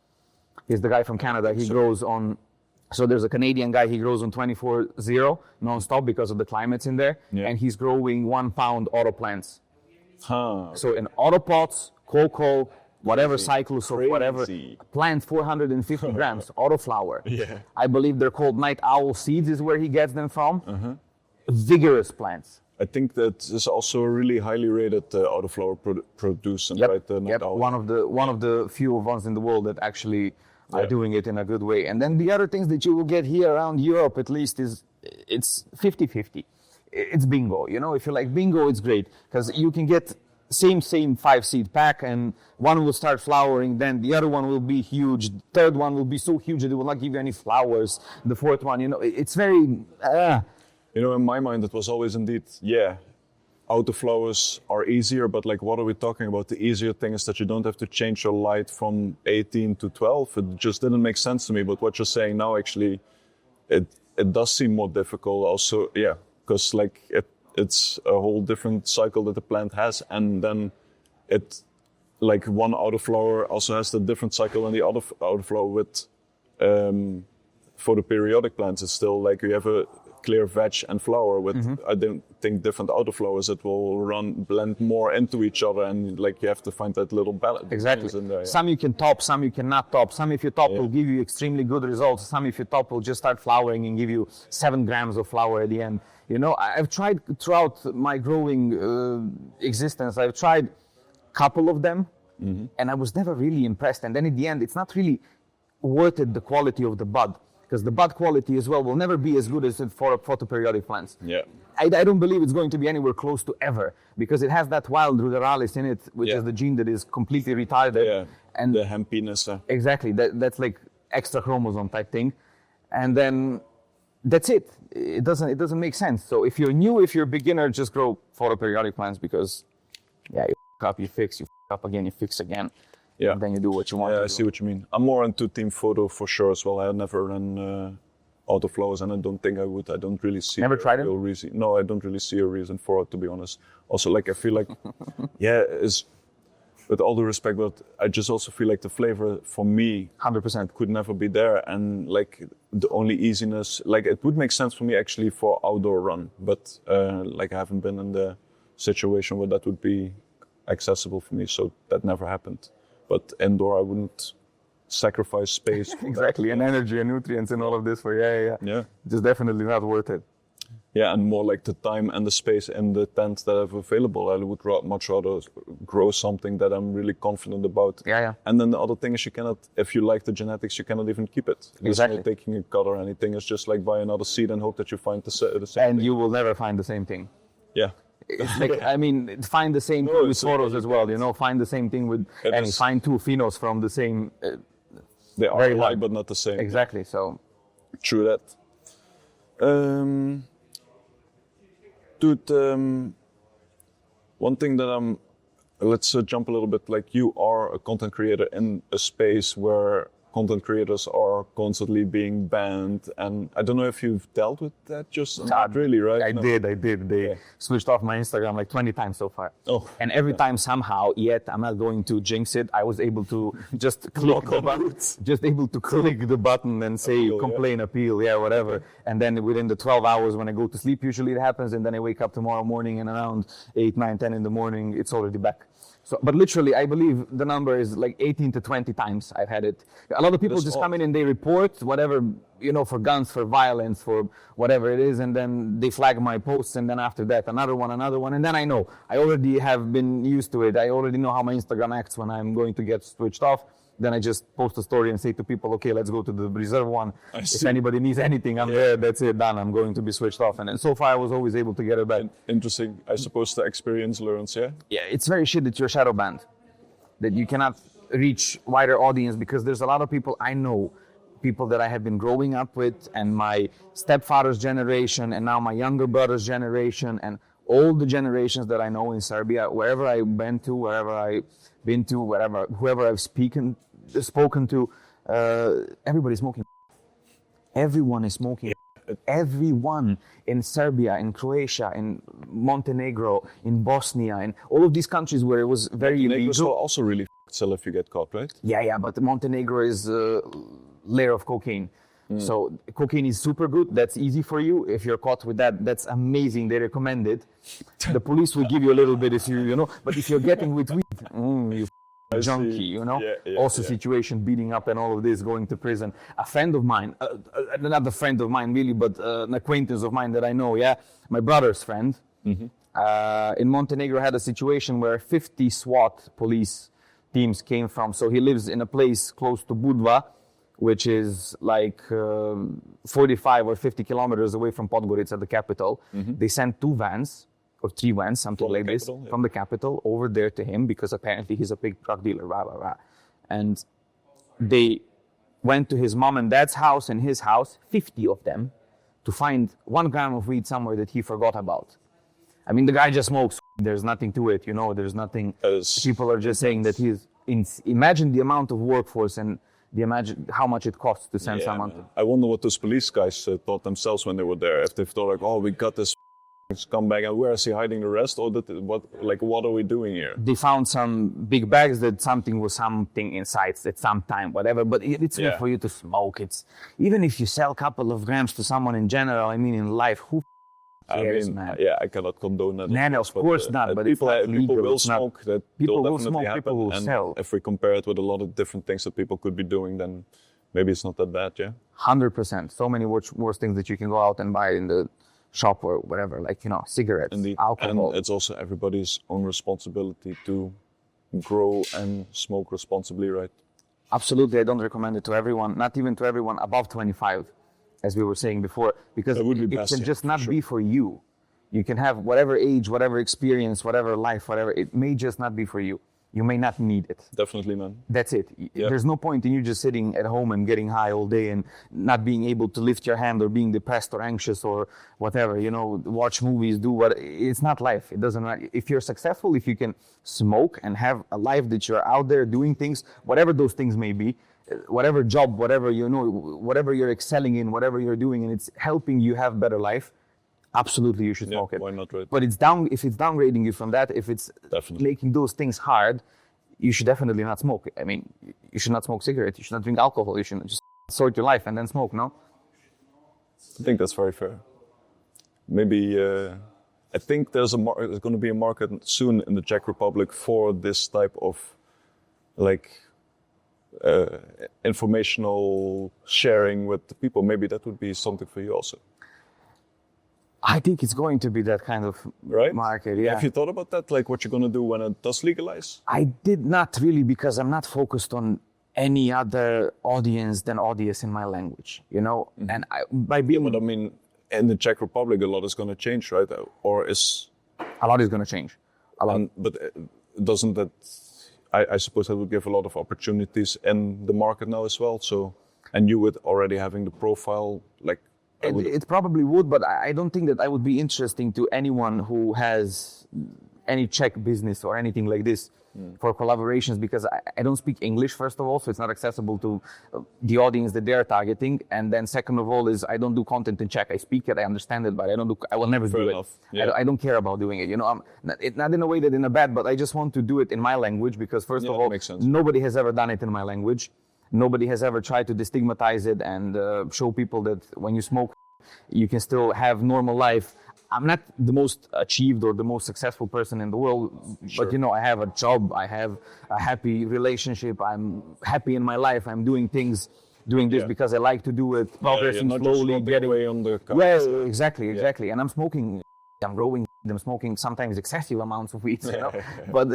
He's the guy from Canada. He grows on So there's a Canadian guy, he grows on 24/0 non-stop because of the climates in there, and he's growing 1 pound auto plants. So in auto pots, cocoa, whatever cycles or whatever, plant 450 grams, Autoflower. I believe they're called night owl seeds is where he gets them from. Vigorous plants. I think that is also a really highly rated autoflower producent, right? One of the few ones in the world that actually are doing it in a good way. And then the other things that you will get here around Europe, at least, is it's 50-50. It's bingo. You know, if you like bingo, it's great because you can get same 5-seed pack, and one will start flowering, then the other one will be huge, third one will be so huge that it will not give you any flowers, the fourth one, you know, it's very You know, in my mind, it was always indeed, autoflowers are easier, but like, what are we talking about? The easier thing is that you don't have to change your light from 18 to 12. It just didn't make sense to me. But what you're saying now, actually, it does seem more difficult also, because like it's a whole different cycle that the plant has. And then it, like one autoflower also has the different cycle than the other autoflower with, for the periodic plants, it's still like you have a clear veg and flower with, I don't think different autoflowers, it will blend more into each other, and like you have to find that little balance. Exactly. In there, Some you can top, some you cannot top. Some if you top will give you extremely good results. Some if you top will just start flowering and give you 7 grams of flower at the end. You know, I've tried throughout my growing existence, I've tried a couple of them, and I was never really impressed. And then in the end, it's not really worth it, the quality of the bud. Because the bud quality as well will never be as good as it for photoperiodic plants. I don't believe it's going to be anywhere close to ever, because it has that wild ruderalis in it, which is the gene that is completely retarded. And the hempiness. Exactly, that's like extra chromosome type thing. And then that's it. It doesn't make sense. So if you're new, if you're a beginner, just grow photoperiodic plants, because you f up, you fix, you f up again, you fix again. And then you do what you want to do. I see what you mean. I'm more into team photo for sure as well. I never run autoflowers, and I don't think I would. I don't really see Never tried it? real reason. No, I don't really see a reason for it, to be honest. Also, like, I feel like, it's, with all due respect, but I just also feel like the flavor for me 100% could never be there. And like the only easiness, like it would make sense for me actually for outdoor run, but like I haven't been in the situation where that would be accessible for me, so that never happened. But indoor, I wouldn't sacrifice space. Exactly, and energy and nutrients and all of this for just definitely not worth it. Yeah, and more like the time and the space in the tent that I have available. I would much rather grow something that I'm really confident about. And then the other thing is, you cannot, if you like the genetics, you cannot even keep it. There's no taking a cut or anything. It's just like buy another seed and hope that you find the same thing. And you will never find the same thing. It's like, I mean, find the same thing with photos as well, you know, find the same thing with, and find 2 phenos from the same. They are alike, but not the same. Exactly, so. True that. Dude, one thing that let's jump a little bit, like you are a content creator in a space where content creators are constantly being banned, and I don't know if you've dealt with that. Just not really, right? I did. They switched off my Instagram like 20 times so far. And every time somehow, yet I'm not going to jinx it, I was able to just click the button, click the button and say complain, appeal, whatever. And then within the 12 hours when I go to sleep, usually it happens, and then I wake up tomorrow morning and around 8, 9, 10 in the morning, it's already back. So, but literally, I believe the number is like 18 to 20 times I've had it. A lot of people just come in and they report whatever, you know, for guns, for violence, for whatever it is, and then they flag my posts, and then after that, another one, and then I know. I already have been used to it. I already know how my Instagram acts when I'm going to get switched off. Then I just post a story and say to people, okay, let's go to the reserve one. If anybody needs anything, I'm there. That's it, done. I'm going to be switched off. And so far, I was always able to get it back. Interesting. I suppose the experience learns, Yeah, it's very shit that you're shadow banned, that you cannot reach wider audience, because there's a lot of people I know, people that I have been growing up with, and my stepfather's generation, and now my younger brother's generation, and all the generations that I know in Serbia, wherever I've been to, wherever I've been to, whoever I've spoken to, everybody's smoking. Everyone is smoking. Everyone in Serbia, in Croatia, in Montenegro, in Bosnia, in all of these countries where it was very illegal. Montenegro also really still if you get caught, right? Yeah, but Montenegro is a layer of cocaine. So cocaine is super good. That's easy for you. If you're caught with that, that's amazing. They recommend it. The police will give you a little bit if you know. But if you're getting with weed, you junkie, you know. Situation, beating up and all of this, going to prison. A friend of mine, not a friend of mine really, but an acquaintance of mine that I know. Yeah, my brother's friend. In Montenegro had a situation where 50 SWAT police teams came from. So he lives in a place close to Budva, which is like 45 or 50 kilometers away from Podgorica, the capital. They sent 2 vans or 3 vans, something like this, from the capital over there to him because apparently he's a big drug dealer, And they went to his mom and dad's house and his house, 50 of them, to find 1 gram of weed somewhere that he forgot about. I mean, the guy just smokes. There's nothing to it, you know. There's nothing. People are just saying that he's. Imagine the amount of workforce and imagine how much it costs to send someone. I wonder what those police guys thought themselves when they were there. If they thought like, "Oh, we got this scumbag, and where is he hiding the rest?" Or what are we doing here? They found some big bags that something inside at some time, whatever. But it's not for you to smoke. It's even if you sell a couple of grams to someone in general. I mean, in life, who cares, man? Yeah, I cannot condone that. No, of course not. But people legal. will smoke. That people will definitely smoke. happen. People will and sell. If we compare it with a lot of different things that people could be doing, then maybe it's not that bad. Yeah. 100%. So many worse things that you can go out and buy in the shop or whatever, like, you know, cigarettes, alcohol. And it's also everybody's own responsibility to grow and smoke responsibly, right? Absolutely. I don't recommend it to everyone, not even to everyone above 25, as we were saying before, because it can just not be for you. You can have whatever age, whatever experience, whatever life, whatever. It may just not be for you. You may not need it. Definitely, man. That's it. Yeah. There's no point in you just sitting at home and getting high all day and not being able to lift your hand or being depressed or anxious or whatever, you know, watch movies, do what. It's not life. It doesn't matter. If you're successful, if you can smoke and have a life that you're out there doing things, whatever those things may be, whatever job, whatever, you know, whatever you're excelling in, whatever you're doing, and it's helping you have better life, absolutely, you should smoke it. Why not, right? But if it's downgrading you from that, if it's making those things hard, you should definitely not smoke. I mean, you should not smoke cigarettes. You should not drink alcohol. You should just sort your life and then smoke, no? I think that's very fair. Maybe, I think there's going to be a market soon in the Czech Republic for this type of, like, informational sharing with the people. Maybe that would be something for you also. I think it's going to be that kind of market, yeah. Have you thought about that? Like what you're going to do when it does legalize? I did not really, because I'm not focused on any other audience than audience in my language, you know? And by being... but I mean, in the Czech Republic, a lot is going to change, right? Or is... A lot is going to change. A lot. But doesn't that... I suppose that would give a lot of opportunities in the market now as well. So, and you would already having the profile, like... It probably would, but I don't think that I would be interesting to anyone who has any Czech business or anything like this for collaborations, because I don't speak English, first of all, so it's not accessible to the audience that they're targeting. And then second of all is I don't do content in Czech. I speak it, I understand it, but I will never do it. Yeah. I don't care about doing it. You know, not in a way that in a bad, but I just want to do it in my language, because first of all, nobody has ever done it in my language. Nobody has ever tried to destigmatize it and show people that when you smoke, you can still have normal life. I'm not the most achieved or the most successful person in the world, but you know, I have a job, I have a happy relationship, I'm happy in my life, I'm doing things, this because I like to do it, progressing slowly, getting away on the couch. Well, exactly. And I'm smoking, I'm growing, I'm smoking sometimes excessive amounts of weed, you know, but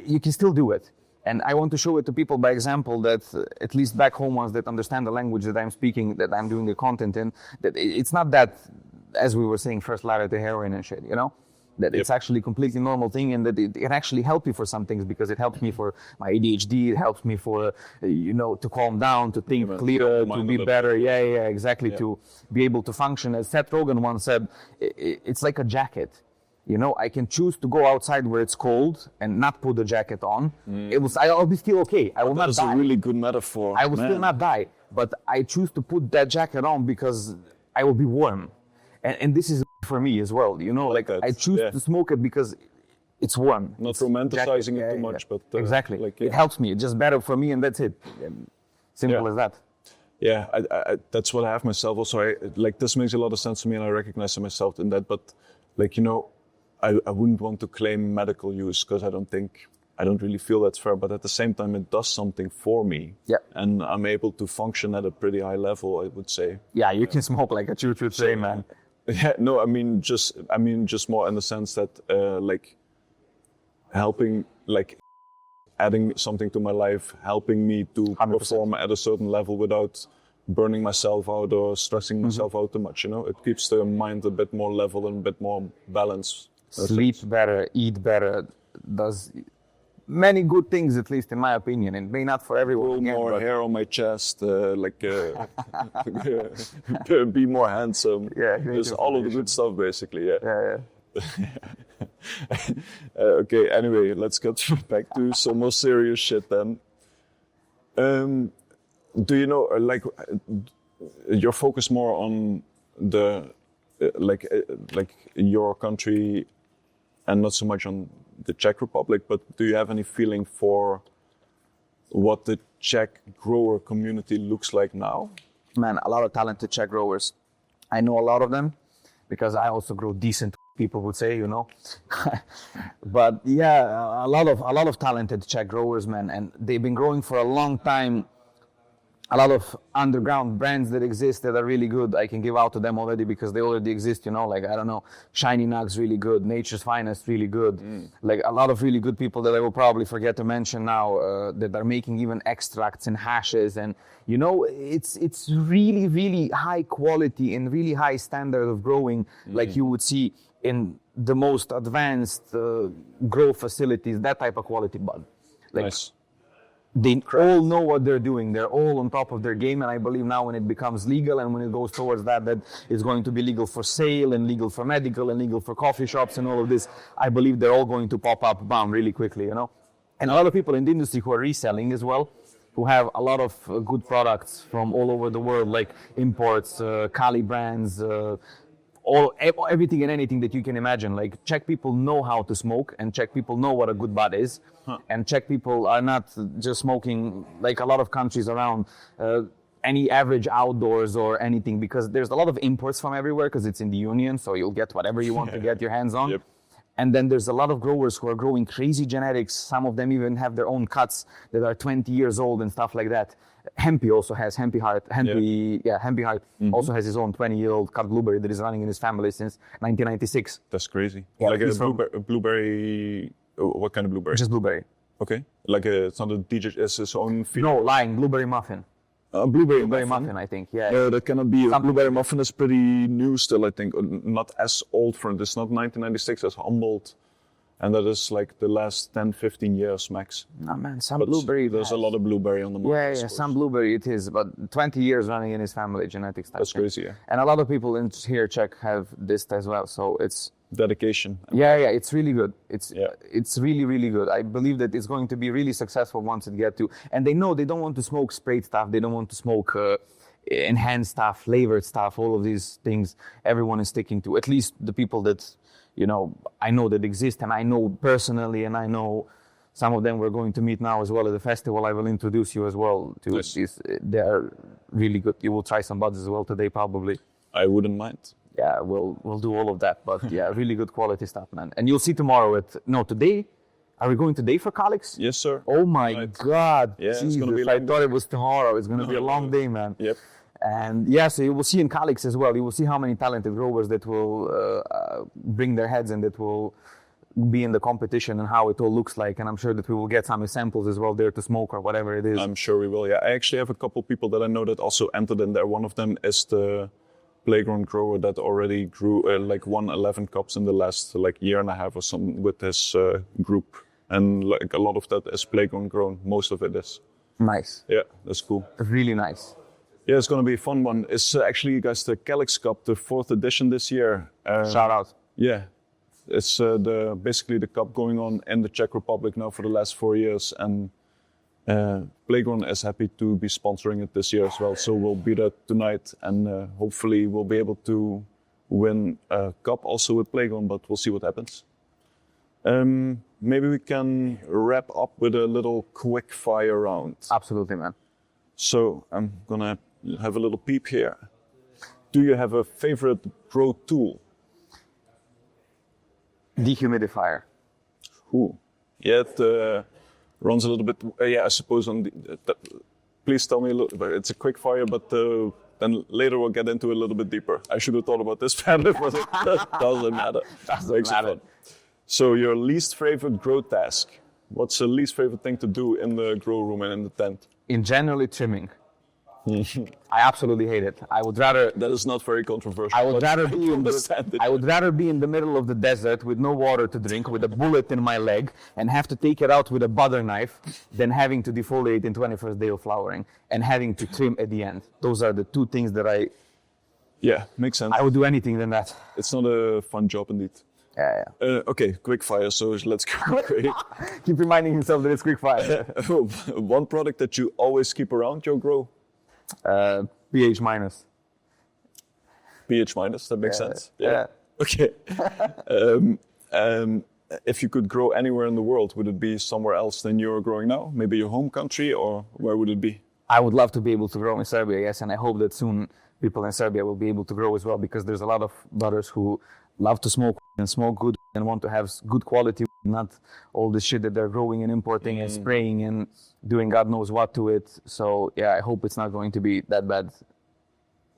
you can still do it. And I want to show it to people by example, that at least back home ones that understand the language that I'm speaking, that I'm doing the content in, that it's not that, as we were saying, first ladder to heroin and shit, you know? That it's actually a completely normal thing, and that it can actually help you for some things, because it helps me for my ADHD, it helps me for, you know, to calm down, to think clearer, to be better. Exactly. To be able to function. As Seth Rogen once said, it's like a jacket. You know, I can choose to go outside where it's cold and not put the jacket on. I'll be still okay. I will not die. That's a really good metaphor. I will still not die, but I choose to put that jacket on because I will be warm. And this is for me as well. You know, like I choose to smoke it because it's warm. Not romanticizing it too much, but exactly. Like, it helps me. It's just better for me, and that's it. Simple as that. Yeah, that's what I have myself also. Like this makes a lot of sense to me, and I recognize myself in that. But like, you know, I wouldn't want to claim medical use because I don't really feel that's fair. But at the same time, it does something for me. Yeah. And I'm able to function at a pretty high level, I would say. Yeah, you can smoke like a choo-choo train, man. Yeah, no, I mean just more in the sense that like helping, like adding something to my life, helping me to 100%. perform at a certain level without burning myself out or stressing myself out too much. You know, it keeps the mind a bit more level and a bit more balanced. Sleep better, eat better, does many good things, at least in my opinion. It may not for everyone. More hair on my chest, be more handsome. Yeah, there's all of the good stuff, basically. Yeah. Yeah. Okay. Anyway, let's get back to some more serious shit then. Do you know, like, you're focused more on the like your country, and not so much on the Czech Republic, but do you have any feeling for what the Czech grower community looks like now? Man, a lot of talented Czech growers. I know a lot of them because I also grow decent, people would say, you know. But yeah, a lot of talented Czech growers, man, and they've been growing for a long time. A lot of underground brands that exist that are really good. I can give out to them already because they already exist, you know, like, I don't know, Shiny Nug's really good, Nature's Finest really good. Like a lot of really good people that I will probably forget to mention now that are making even extracts and hashes. And, you know, it's really, really high quality and really high standard of growing, like you would see in the most advanced grow facilities, that type of quality bud. Like, nice. They all know what they're doing. They're all on top of their game. And I believe now when it becomes legal and when it goes towards that it's going to be legal for sale and legal for medical and legal for coffee shops and all of this, I believe they're all going to pop up, bam, really quickly, you know. And a lot of people in the industry who are reselling as well, who have a lot of good products from all over the world, like imports, Kali brands, everything and anything that you can imagine. Like, Czech people know how to smoke, and Czech people know what a good bud is. And Czech people are not just smoking like a lot of countries around any average outdoors or anything, because there's a lot of imports from everywhere because it's in the union, so you'll get whatever you want to get your hands on. Yep. And then there's a lot of growers who are growing crazy genetics. Some of them even have their own cuts that are 20 years old and stuff like that. Hempy also has Hempy Heart. Hempy Heart also has his own 20-year-old cut blueberry that is running in his family since 1996. That's crazy. Yeah, like a blueberry. What kind of blueberry? Just blueberry. Okay. Like it's not a DJ. It's his own. No, lying. Blueberry muffin. Blueberry muffin, I think. Yeah. That cannot be. Blueberry muffin is pretty new still, I think. Not as old for it. It's not 1996 as Humboldt. And that is like the last 10, 15 years max. No, man, but blueberry. There's a lot of blueberry on the market. Yeah, some blueberry it is, but 20 years running in his family genetics. That's crazy, yeah. And a lot of people in here, Czech, have this as well, so it's... dedication. Yeah, it's really good. It's really, really good. I believe that it's going to be really successful once it gets to... And they know they don't want to smoke sprayed stuff, they don't want to smoke enhanced stuff, flavored stuff, all of these things everyone is sticking to. At least the people that... you know, I know that exist, and I know personally, and I know some of them we're going to meet now as well at the festival. I will introduce you as well to these. They are really good. You will try some buds as well today, probably. I wouldn't mind. Yeah, we'll do all of that, but yeah, really good quality stuff, man. And you'll see tomorrow today. Are we going today for Calix? Yes, sir. Oh my God. Yeah, Jesus, it's going to be I thought it was tomorrow. It's going to be a long day, man. Yep. And yeah, so you will see in Calix as well, you will see how many talented growers that will bring their heads and that will be in the competition and how it all looks like. And I'm sure that we will get some samples as well there to smoke or whatever it is. I'm sure we will, yeah. I actually have a couple people that I know that also entered in there. One of them is the Plagron grower that already grew like 111 cups in the last year and a half or something with his group. And like a lot of that is Plagron grown, most of it is. Nice. Yeah, that's cool. Really nice. Yeah, it's going to be a fun one. It's actually, guys, the Calix Cup, the 4th edition this year. Shout out. Yeah. It's basically the cup going on in the Czech Republic now for the last 4 years. And Plagron is happy to be sponsoring it this year as well. So we'll be there tonight, and hopefully we'll be able to win a cup also with Plagron, but we'll see what happens. Maybe we can wrap up with a little quick fire round. Absolutely, man. So I'm gonna have a little peep here. Do you have a favorite grow tool? Dehumidifier. Ooh. Yeah, it runs a little bit. I suppose on please tell me a little. It's a quick fire, but then later we'll get into it a little bit deeper. I should have thought about this better, but it doesn't matter. Doesn't matter. So your least favorite grow task? What's the least favorite thing to do in the grow room and in the tent? In generally trimming. I absolutely hate it. I would rather. That is not very controversial. I would rather be in the middle of the desert with no water to drink, with a bullet in my leg, and have to take it out with a butter knife, than having to defoliate in 21st day of flowering and having to trim at the end. Those are the two things that I. Yeah, makes sense. I would do anything than that. It's not a fun job indeed. Yeah. Okay, quick fire. So let's go. Keep reminding himself that it's quick fire. One product that you always keep around your grow. pH minus. pH minus, that makes sense. Yeah. Okay. If you could grow anywhere in the world, would it be somewhere else than you're growing now? Maybe your home country, or where would it be? I would love to be able to grow in Serbia, yes, and I hope that soon people in Serbia will be able to grow as well, because there's a lot of brothers who love to smoke and smoke good and want to have good quality, not all the shit that they're growing and importing and spraying and doing God knows what to it. So yeah, I hope it's not going to be that bad.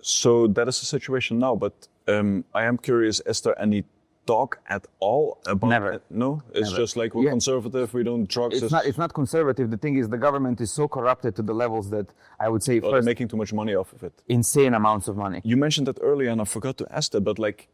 So that is the situation now, but I am curious, is there any talk at all about Never. No? It's Never. just like we're conservative, we don't drugs. It's not conservative. The thing is, the government is so corrupted to the levels that I would say they're making too much money off of it. Insane amounts of money. You mentioned that earlier and I forgot to ask that, but like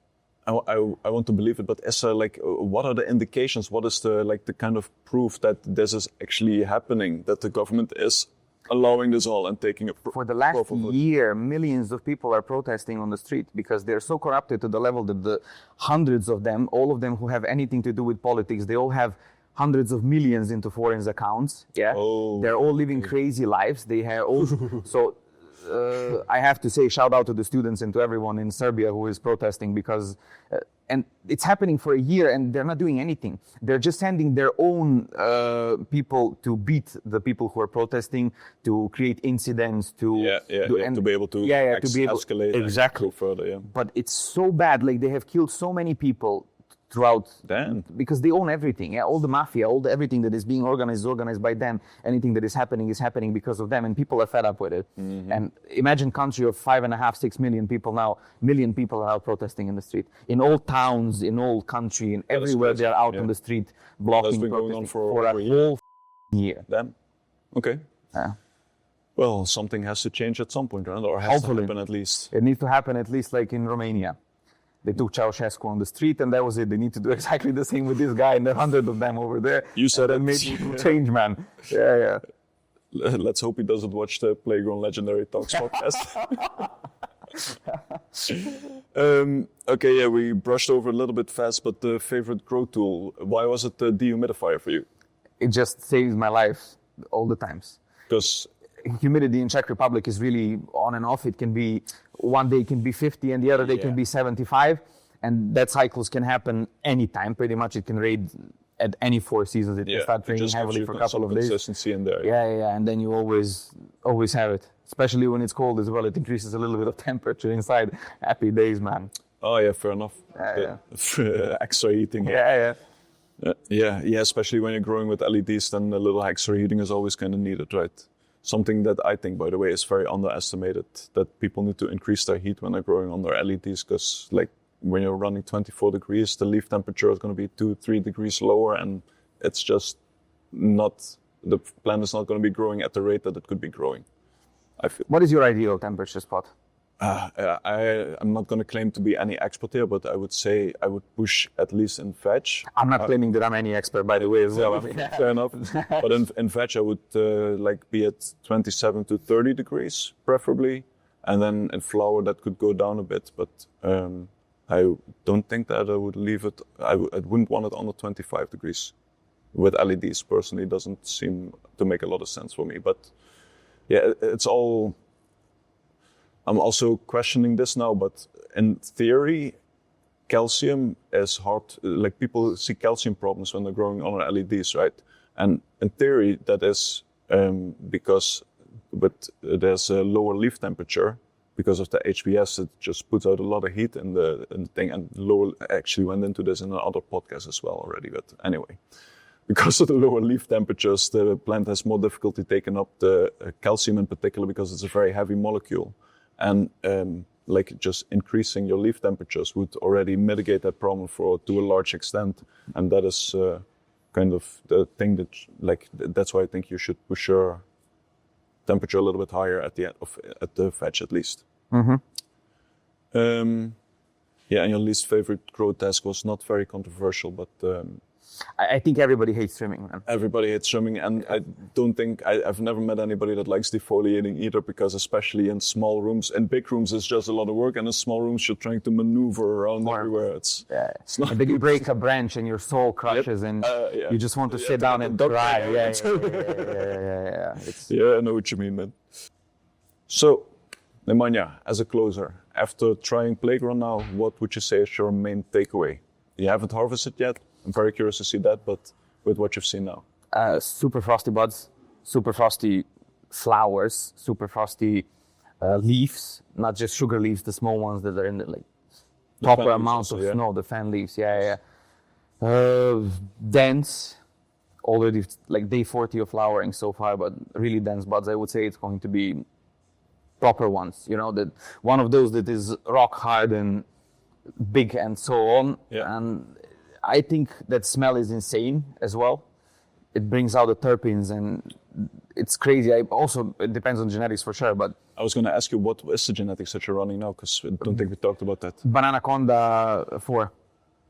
I want to believe it, but is there like, what are the indications? What is the kind of proof that this is actually happening, that the government is allowing this all and taking a for the last year, millions of people are protesting on the street because they're so corrupted to the level that the hundreds of them, all of them who have anything to do with politics, they all have hundreds of millions into foreign accounts. Yeah, they're all living crazy lives. They have all so. I have to say shout out to the students and to everyone in Serbia who is protesting, because and it's happening for a year and they're not doing anything. They're just sending their own people to beat the people who are protesting, to create incidents, to to be able to escalate exactly and go further. Yeah. But it's so bad. Like, they have killed so many people throughout, because they own everything. Yeah, all the mafia, everything that is being organized is organized by them. Anything that is happening because of them, and people are fed up with it. And imagine country of 5.5, 6 million people now. Million people are out protesting in the street, in all towns, in all country, and everywhere they are out on the street blocking. That's been going on for a whole year. Damn. Okay. Yeah. Well, something has to change at some point, right? Or has to happen at least. It needs to happen at least like in Romania. They took Ceausescu on the street, and that was it. They need to do exactly the same with this guy, and there are 100 of them over there. You said that made me change, man. Yeah. Let's hope he doesn't watch the Plagron Legendary Talks podcast. We brushed over a little bit fast, but the favorite grow tool, why was it the dehumidifier for you? It just saves my life all the times. Because humidity in Czech Republic is really on and off. It can be, one day it can be 50 and the other day can be 75. And that cycles can happen anytime. Pretty much it can rain at any 4 seasons. It can start raining heavily for a couple of days. Consistency in there. Yeah. And then you always have it. Especially when it's cold as well. It increases a little bit of temperature inside. Happy days, man. Oh yeah, fair enough. Extra heating. Yeah, especially when you're growing with LEDs, then a little extra heating is always kind of needed, right? Something that I think, by the way, is very underestimated, that people need to increase their heat when they're growing on their LEDs, because like when you're running 24 degrees, the leaf temperature is going to be 2-3 degrees lower, and it's just not, the plant is not going to be growing at the rate that it could be growing, I feel. What is your ideal temperature spot? I'm not going to claim to be any expert here, but I would say I would push at least in veg. I'm not claiming that I'm any expert, by the way, as well. Fair enough. But in veg, I would be at 27 to 30 degrees, preferably. And then in flower, that could go down a bit. But I don't think that I would leave it. I wouldn't want it under 25 degrees. With LEDs, personally, doesn't seem to make a lot of sense for me. But yeah, it's all... I'm also questioning this now, but in theory, calcium is hard. Like, people see calcium problems when they're growing on LEDs, right? And in theory, that is because but there's a lower leaf temperature because of the HPS. It just puts out a lot of heat in the thing, and lower actually went into this in another podcast as well already. But anyway, because of the lower leaf temperatures, the plant has more difficulty taking up the calcium in particular because it's a very heavy molecule, and like just increasing your leaf temperatures would already mitigate that problem to a large extent, and that is kind of the thing that that's why I think you should push your temperature a little bit higher at the veg at least. Mm-hmm. And your least favorite grow task was not very controversial, but I think everybody hates trimming, man. Everybody hates trimming, and I don't think I've never met anybody that likes defoliating either, because especially in small rooms, in big rooms it's just a lot of work, and in small rooms you're trying to maneuver around everywhere. It's not. And then you break a branch and your soul crushes, and you just want to sit down and cry. Yeah. Yeah, I know what you mean, man. So, Nemanja, as a closer, after trying Plagron now, what would you say is your main takeaway? You haven't harvested yet. I'm very curious to see that, but with what you've seen now. Super frosty buds, super frosty flowers, super frosty leaves, not just sugar leaves, the small ones that are in the proper amount of snow, the fan leaves, dense, already like day 40 of flowering so far, but really dense buds. I would say it's going to be proper ones, that one of those that is rock hard and big and so on. And I think that smell is insane as well. It brings out the terpenes, and it's crazy. It depends on genetics for sure, but... I was going to ask you, what is the genetics that you're running now? Because I don't think we talked about that. Bananaconda 4.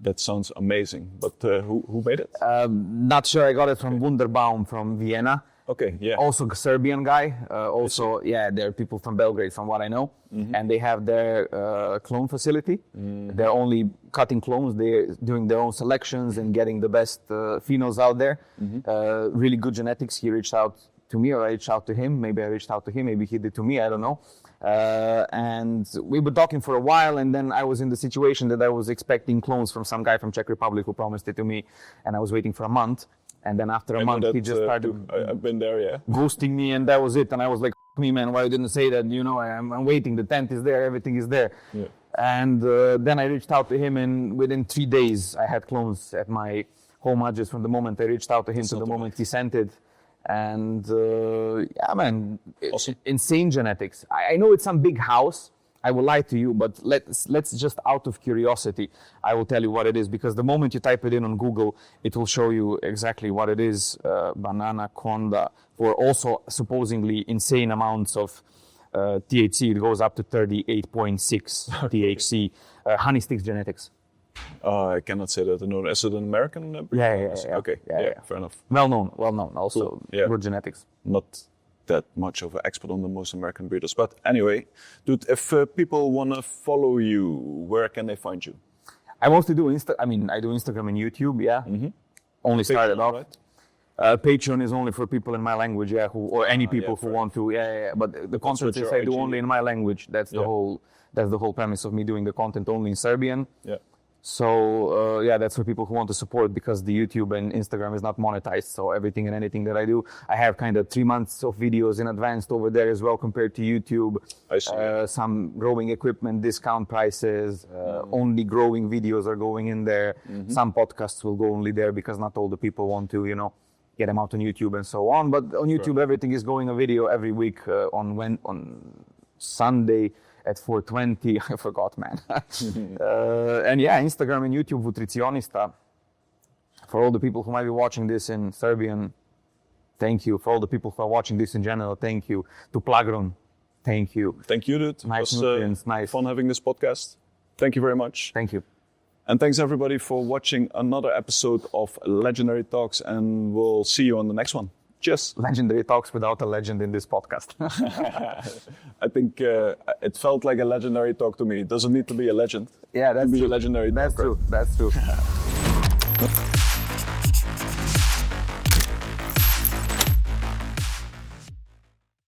That sounds amazing, but who made it? Not sure. I got it from Wunderbaum from Vienna. Okay, yeah. Also a Serbian guy. There are people from Belgrade, from what I know. Mm-hmm. And they have their clone facility. Mm-hmm. They're only cutting clones. They're doing their own selections and getting the best phenols out there. Mm-hmm. Really good genetics. He reached out to me, or I reached out to him. Maybe I reached out to him. Maybe he did to me. I don't know. And we were talking for a while, and then I was in the situation that I was expecting clones from some guy from Czech Republic who promised it to me, and I was waiting for a month. And then after a month, he just started I've been there, ghosting me, and that was it. And I was like, me, man, why you didn't say that? I'm waiting. The tent is there. Everything is there. Yeah. And then I reached out to him, and within 3 days, I had clones at my home address from the moment I reached out to him to the moment he sent it. And awesome. Insane genetics. I know it's some big house. I will lie to you, but let's just out of curiosity, I will tell you what it is, because the moment you type it in on Google, it will show you exactly what it is. Bananaconda, for also supposedly insane amounts of THC. It goes up to 38.6 THC. Honey Sticks Genetics. I cannot say that. No, is it an American? Yeah. Okay, yeah, fair enough. Well known. Also, cool. Good genetics. Not that much of an expert on the most American breeders. But anyway, dude, if people want to follow you, where can they find you? I mostly do I do Instagram and YouTube, Mm-hmm. Only started off. Right? Patreon is only for people in my language, or any people who want to, But the content is I do only in my language. That's the whole premise of me doing the content only in Serbian. Yeah. So that's for people who want to support, because the YouTube and Instagram is not monetized. So everything and anything that I do, I have kind of 3 months of videos in advance over there as well compared to YouTube. I see. Some growing equipment, discount prices, only growing videos are going in there. Mm-hmm. Some podcasts will go only there because not all the people want to, get them out on YouTube and so on. But on YouTube, everything is going a video every week on Sunday at 4:20. I forgot, man. Instagram and YouTube, Nutricionista. For all the people who might be watching this in Serbian, thank you. For all the people who are watching this in general, thank you. To Plagron, thank you. Thank you, dude. Nice it was nutrients, nice. Fun having this podcast. Thank you very much. Thank you. And thanks everybody for watching another episode of Legendary Talks, and we'll see you on the next one. Cheers. Legendary Talks without a legend in this podcast. I think it felt like a legendary talk to me. It doesn't need to be a legend. Yeah, that's true. A legendary talk. That's true.